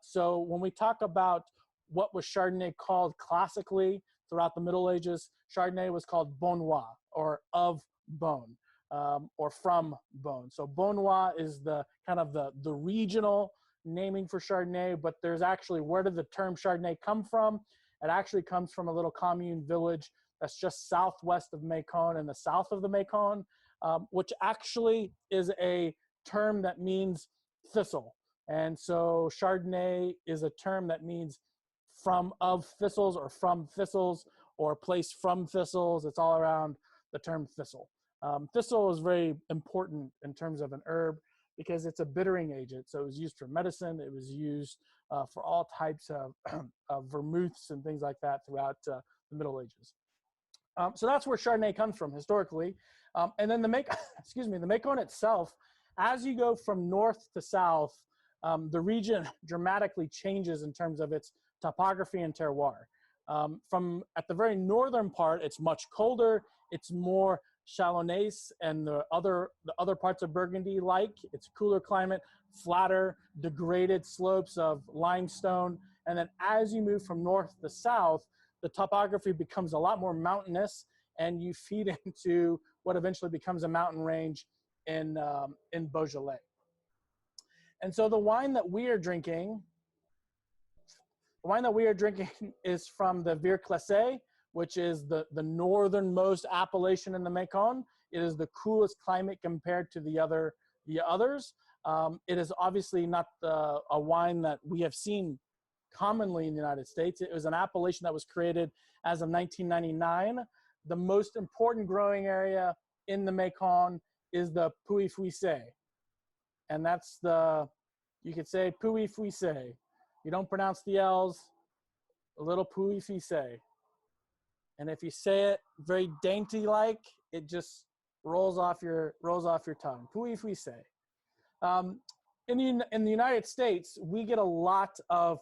So when we talk about what was Chardonnay called classically throughout the Middle Ages, Chardonnay was called Beaunois, or of Beaune, or from Beaune. So Beaunois is the kind of the regional naming for Chardonnay, but there's actually, where did the term Chardonnay come from? It actually comes from a little commune village that's just southwest of Macon in the south of the Macon, which actually is a term that means thistle. And so Chardonnay is a term that means from of thistles or from thistles or place from thistles. It's all around the term thistle. Thistle is very important in terms of an herb because it's a bittering agent. So it was used for medicine. It was used for all types of vermouths and things like that throughout the Middle Ages. So that's where Chardonnay comes from historically. And then the Macon itself, as you go from north to south, the region dramatically changes in terms of its topography and terroir. From at the very northern part, it's much colder. It's more Chalonnais and the other parts of Burgundy like. It's cooler climate, flatter, degraded slopes of limestone. And then as you move from north to south, the topography becomes a lot more mountainous, and you feed into what eventually becomes a mountain range in Beaujolais. And so the wine that we are drinking is from the Vier Classé, which is the northernmost appellation in the Macon. It is the coolest climate compared to the others. It is obviously not a wine that we have seen commonly in the United States. It was an appellation that was created as of 1999. The most important growing area in the Macon is the Pouilly-Fuissé. And that's you could say Pouilly-Fuissé. You don't pronounce the L's, a little Pouilly-Fuissé. And if you say it very dainty-like, it just rolls off your tongue. Pouilly-Fuissé. In the United States, we get a lot of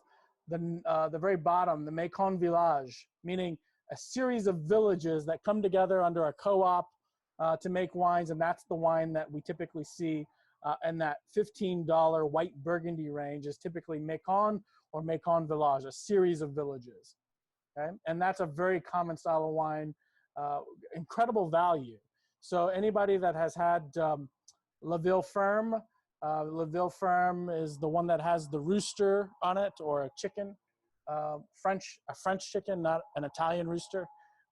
the very bottom, the Macon Village, meaning a series of villages that come together under a co-op to make wines, and that's the wine that we typically see in that $15 white Burgundy range is typically Macon or Macon Village, a series of villages. Okay? And that's a very common style of wine, incredible value. So anybody that has had La Ville Ferme, La Ville Ferme is the one that has the rooster on it, or a chicken, a French chicken, not an Italian rooster.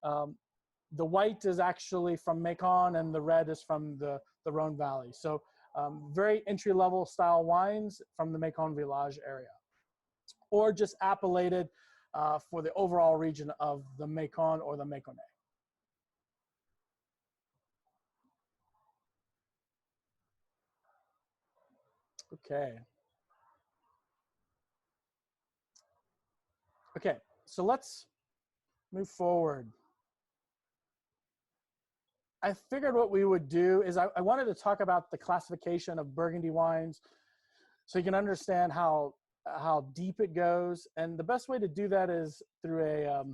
The white is actually from Macon, and the red is from the Rhone Valley. So very entry-level style wines from the Macon Village area, or just appellated for the overall region of the Macon or the Maconnais. Okay, so let's move forward. I figured what we would do is I wanted to talk about the classification of Burgundy wines so you can understand how deep it goes. And the best way to do that is through a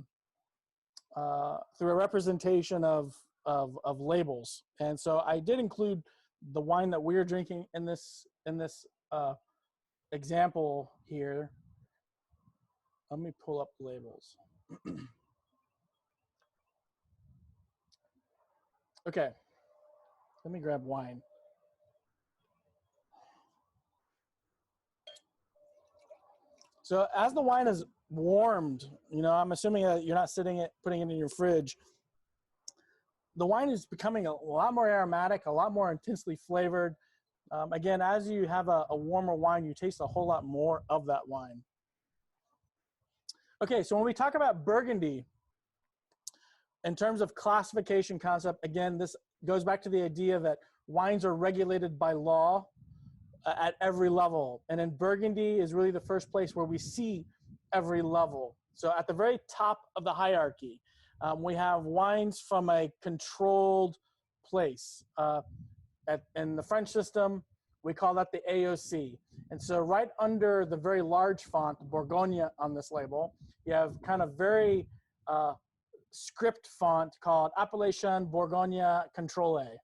representation of labels. And so I did include the wine that we're drinking in this example here. Let me pull up labels. Okay, let me grab wine. So as the wine is warmed, I'm assuming that you're not putting it in your fridge. the wine is becoming a lot more aromatic, a lot more intensely flavored. Again, as you have a warmer wine, you taste a whole lot more of that wine. Okay, so when we talk about Burgundy, in terms of classification concept, again, this goes back to the idea that wines are regulated by law at every level. And in Burgundy is really the first place where we see every level. So at the very top of the hierarchy, we have wines from a controlled place. In the French system, we call that the AOC. And so right under the very large font, Bourgogne on this label, you have kind of very script font called Appellation Bourgogne Contrôlée,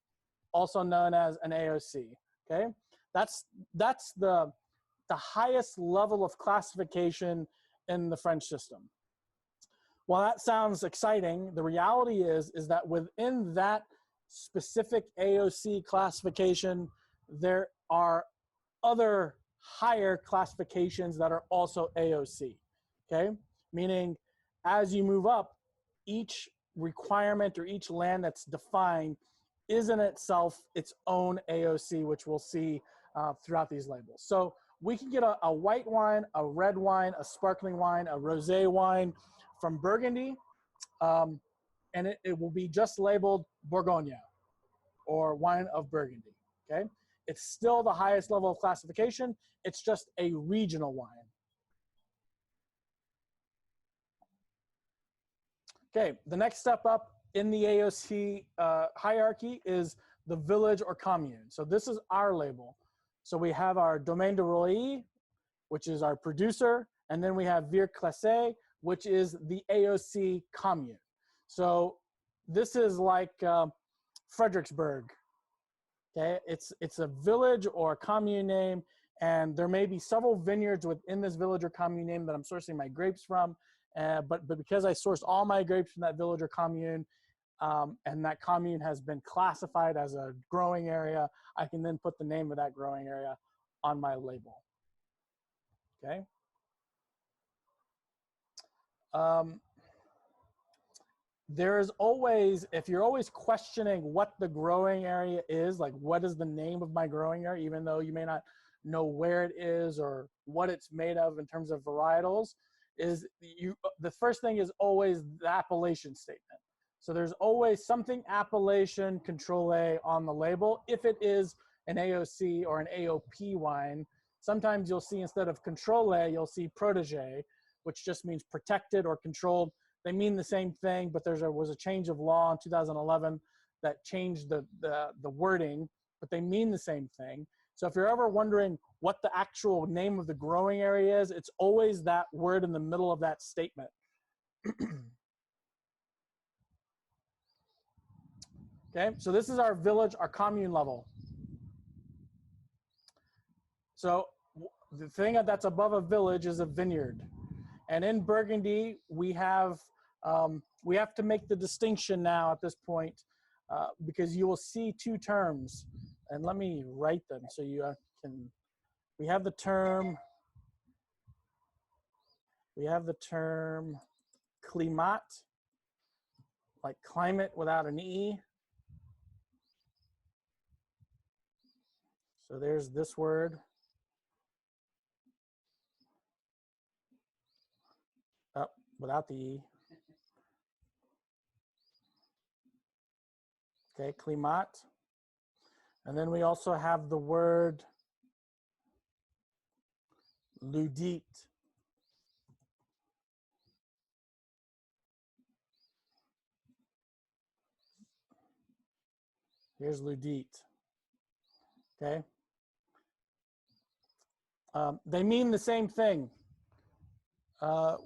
also known as an AOC, okay? That's the highest level of classification in the French system. While that sounds exciting, the reality is that within that specific AOC classification, there are other higher classifications that are also AOC, okay? Meaning as you move up, each requirement or each land that's defined is in itself its own AOC, which we'll see throughout these labels. So we can get a white wine, a red wine, a sparkling wine, a rosé wine from Burgundy, and it will be just labeled Bourgogne or wine of Burgundy, okay? It's still the highest level of classification. It's just a regional wine. Okay, the next step up in the AOC hierarchy is the village or commune. So this is our label. So we have our Domaine de Roilly, which is our producer, and then we have Vir Classé, which is the AOC commune. So this is like Fredericksburg. Okay, it's a village or a commune name, and there may be several vineyards within this village or commune name that I'm sourcing my grapes from. But because I sourced all my grapes from that village or commune, and that commune has been classified as a growing area, I can then put the name of that growing area on my label. Okay. There is always, if you're always questioning what the growing area is, like what is the name of my growing area, even though you may not know where it is or what it's made of in terms of varietals, is the first thing is always the appellation statement. So there's always something appellation contrôlée on the label. If it is an AOC or an AOP wine, sometimes you'll see instead of contrôlée, you'll see protégé, which just means protected or controlled. They mean the same thing, but there was a change of law in 2011 that changed the wording, but they mean the same thing. So if you're ever wondering what the actual name of the growing area is, it's always that word in the middle of that statement. Okay, so this is our village, our commune level. So the thing that's above a village is a vineyard. And in Burgundy, we have to make the distinction now at this point because you will see two terms. And let me write them so you can, we have the term climat, like climate without an E. So there's this word. Without the E. Okay, climat. And then we also have the word ludite. Here's ludite. Okay. They mean the same thing.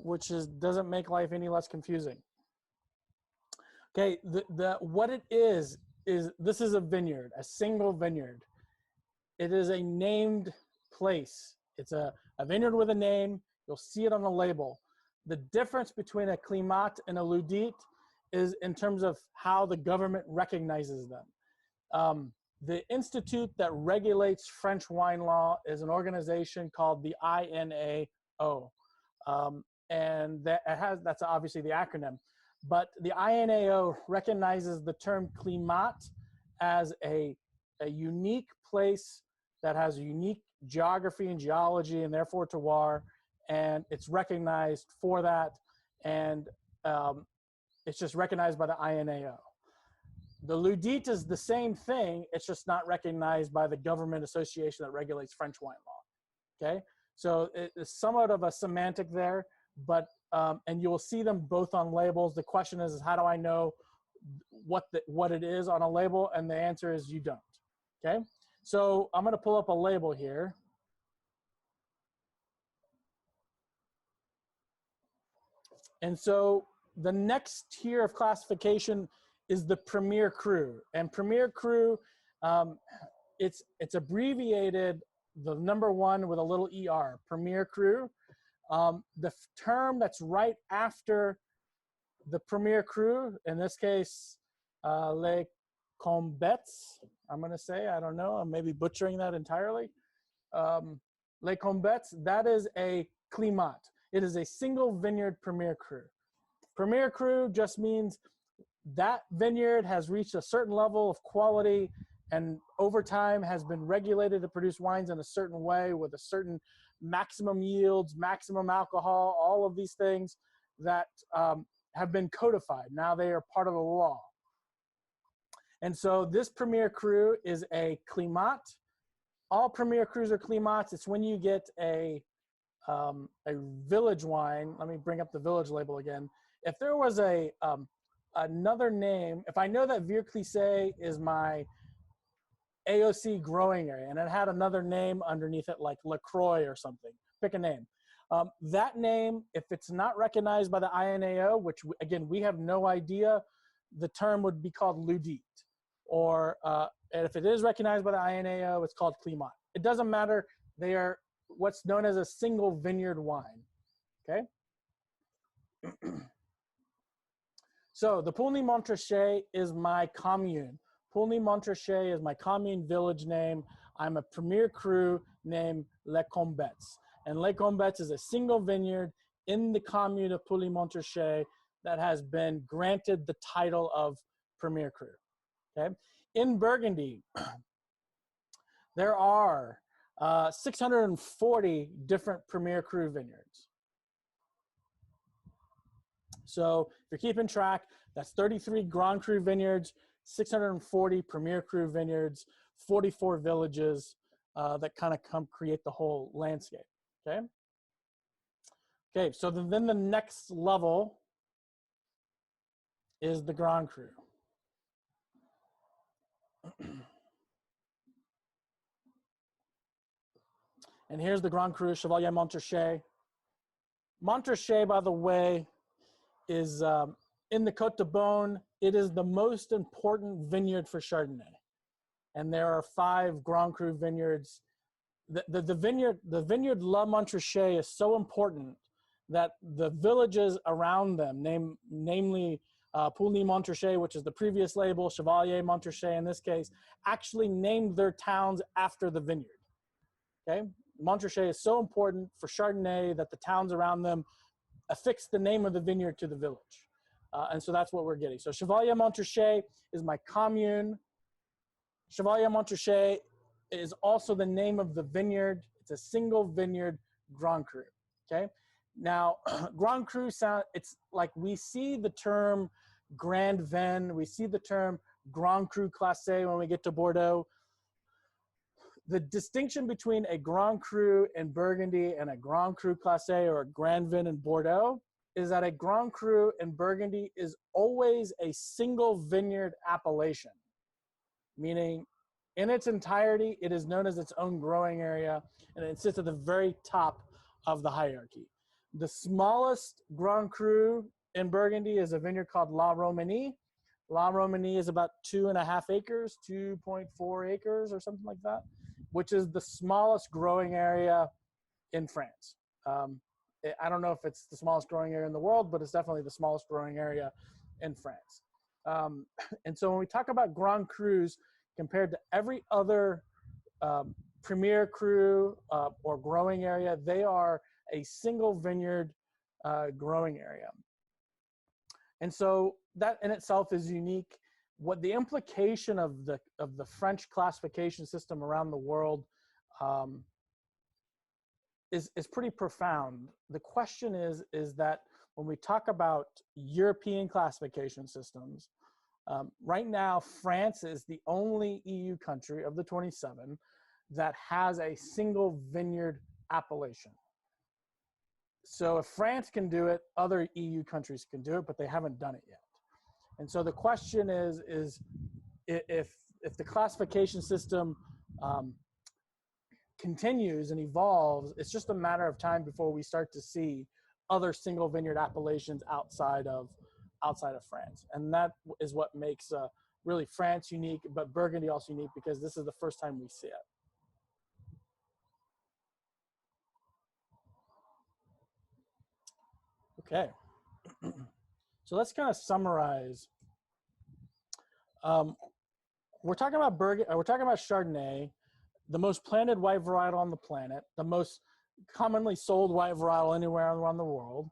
Which doesn't make life any less confusing. Okay, what it is this is a vineyard, a single vineyard. It is a named place. It's a vineyard with a name. You'll see it on the label. The difference between a climat and a ludite is in terms of how the government recognizes them. The institute that regulates French wine law is an organization called the INAO. And that's obviously the acronym. but the INAO recognizes the term climat as a unique place that has a unique geography and geology and therefore terroir, and it's recognized for that, and it's just recognized by the INAO. The Ludite is the same thing, it's just not recognized by the government association that regulates French wine law, okay? So it's somewhat of a semantic there, but, and you'll see them both on labels. The question is how do I know what it is on a label? And the answer is you don't, okay? So I'm gonna pull up a label here. And so the next tier of classification is the Premier Cru. And Premier Cru, it's abbreviated, the number 1 with a little ER, Premier Cru. The term that's right after the Premier Cru, in this case, Les Combets, I'm gonna say, I don't know, I'm maybe butchering that entirely. Les Combets, that is a climat. It is a single vineyard Premier Cru. Premier Cru just means that vineyard has reached a certain level of quality and over time has been regulated to produce wines in a certain way with a certain maximum yields, maximum alcohol, all of these things that have been codified. Now they are part of the law. And so this Premier Cru is a climat. All Premier Crus are climats. It's when you get a village wine. Let me bring up the village label again. If there was another name, if I know that Vieux Clisset is my AOC growing area and it had another name underneath it like LaCroix or something, pick a name. That name, if it's not recognized by the INAO, which again, we have no idea, the term would be called Ludite. Or and if it is recognized by the INAO, it's called climat. It doesn't matter. They are what's known as a single vineyard wine, okay? So the Poulny-Montrachet is my commune. Poulny-Montrachet is my commune village name. I'm a Premier Cru named Les Combets. And Les Combets is a single vineyard in the commune of Poulny-Montrachet that has been granted the title of Premier Cru, okay? In Burgundy, there are 640 different Premier Cru vineyards. So if you're keeping track, that's 33 Grand Cru vineyards, 640 Premier Cru vineyards, 44 villages that kind of create the whole landscape, okay? Okay, so then the next level is the Grand Cru. And here's the Grand Cru, Chevalier Montrachet. Montrachet, by the way, is in the Cote De Beaune. It is the most important vineyard for Chardonnay. And there are 5 Grand Cru vineyards. The vineyard La Montrachet is so important that the villages around them, namely Poulny-Montrachet, which is the previous label, Chevalier Montrachet in this case, actually named their towns after the vineyard, okay? Montrachet is so important for Chardonnay that the towns around them affix the name of the vineyard to the village. And so that's what we're getting. So Chevalier Montrachet is my commune. Chevalier Montrachet is also the name of the vineyard. It's a single vineyard Grand Cru, okay? Now, Grand Cru it's like we see the term Grand Vin, we see the term Grand Cru Classé when we get to Bordeaux. The distinction between a Grand Cru in Burgundy and a Grand Cru Classé or a Grand Vin in Bordeaux is that a Grand Cru in Burgundy is always a single vineyard appellation, meaning in its entirety, it is known as its own growing area, and it sits at the very top of the hierarchy. The smallest Grand Cru in Burgundy is a vineyard called La Romanie. La Romanie is about 2.5 acres, 2.4 acres or something like that, which is the smallest growing area in France. I don't know if it's the smallest growing area in the world, but it's definitely the smallest growing area in France. And so when we talk about Grand Crus compared to every other Premier Cru or growing area, they are a single vineyard growing area. And so that in itself is unique. What the implication of the French classification system around the world is pretty profound. The question is that when we talk about European classification systems, right now France is the only EU country of the 27 that has a single vineyard appellation. So if France can do it, other EU countries can do it, but they haven't done it yet. And so the question is if the classification system continues and evolves, it's just a matter of time before we start to see other single vineyard appellations outside of France. And that is what makes really France unique, but Burgundy also unique, because this is the first time we see it. Okay. So let's kind of summarize. We're talking about Burgundy, we're talking about Chardonnay, the most planted white varietal on the planet, the most commonly sold white varietal anywhere around the world.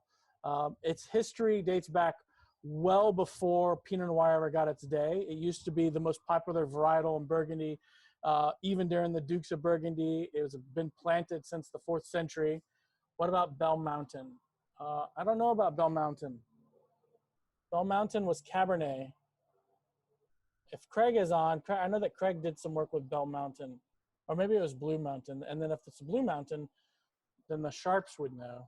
Its history dates back well before Pinot Noir ever got its day. It used to be the most popular varietal in Burgundy, even during the Dukes of Burgundy. It was been planted since the 4th century. What about Bell Mountain? I don't know about Bell Mountain. Bell Mountain was Cabernet. If Craig is on, I know that Craig did some work with Bell Mountain, or maybe it was Blue Mountain. And then if it's Blue Mountain, then the Sharps would know.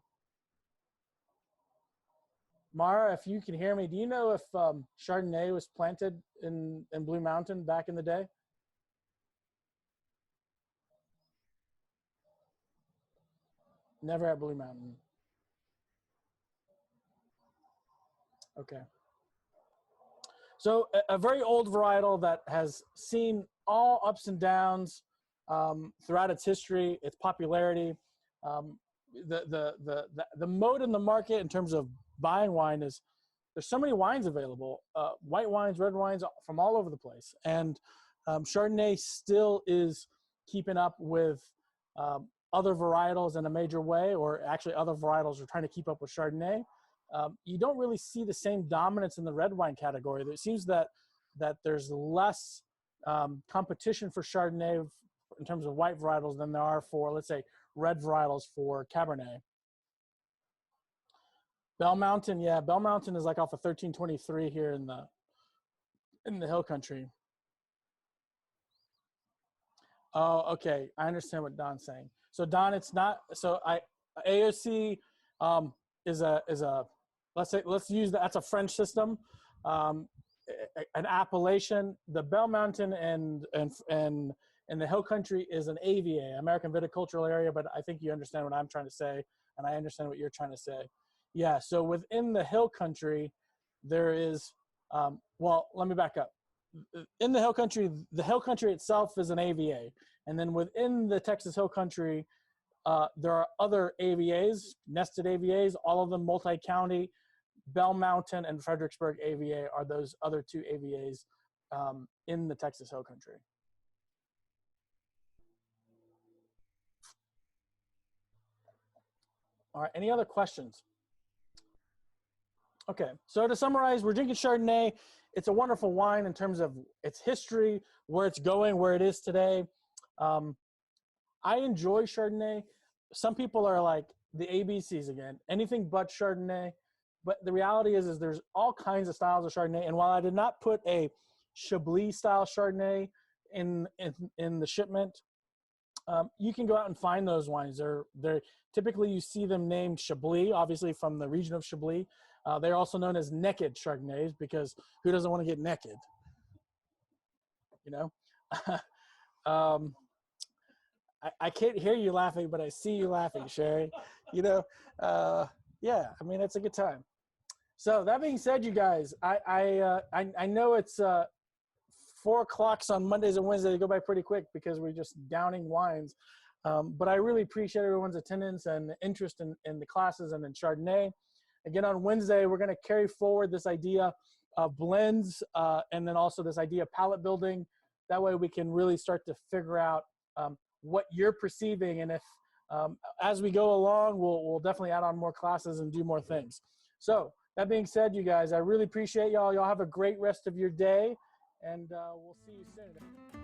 Mara, if you can hear me, do you know if Chardonnay was planted in Blue Mountain back in the day? Never at Blue Mountain. Okay. So a very old varietal that has seen all ups and downs throughout its history, its popularity. The mode in the market in terms of buying wine is there's so many wines available, white wines, red wines from all over the place. And Chardonnay still is keeping up with other varietals in a major way, or actually other varietals are trying to keep up with Chardonnay. You don't really see the same dominance in the red wine category. It seems that there's less competition for Chardonnay in terms of white varietals than there are for, let's say, red varietals for Cabernet. Bell Mountain, yeah, Bell Mountain is like off of 1323 here in the hill country. Oh, okay, I understand what Don's saying. So Don, it's not, so AOC is a let's use that, that's a French system, an appellation. The Bell Mountain and the hill country is an AVA, American Viticultural Area, but I think you understand what I'm trying to say, and I understand what you're trying to say. Yeah, so within the hill country, there is, well, let me back up. In the hill country itself is an AVA, and then within the Texas hill country, there are other AVAs, nested AVAs, all of them multi-county. Bell Mountain and Fredericksburg AVA are those other two AVAs in the Texas hill country. All right, any other questions? Okay, so to summarize, we're drinking Chardonnay. It's a wonderful wine in terms of its history, where it's going, where it is today. I enjoy Chardonnay. Some people are like the ABCs again, anything but Chardonnay. But the reality is there's all kinds of styles of Chardonnay. And while I did not put a Chablis style Chardonnay in the shipment, you can go out and find those wines. They're typically, you see them named Chablis, obviously from the region of Chablis. They're also known as naked Chardonnays, because who doesn't want to get naked? You know? I can't hear you laughing, but I see you laughing, Sherry. You know, yeah, I mean, it's a good time. So that being said, you guys, I know it's 4 o'clock on Mondays and Wednesdays. They go by pretty quick because we're just downing wines. But I really appreciate everyone's attendance and interest in the classes and in Chardonnay. Again, on Wednesday, we're going to carry forward this idea of blends and then also this idea of palate building. That way we can really start to figure out what you're perceiving. And if, as we go along, we'll definitely add on more classes and do more things. So That being said, you guys, I really appreciate y'all. Y'all have a great rest of your day, and we'll see you soon.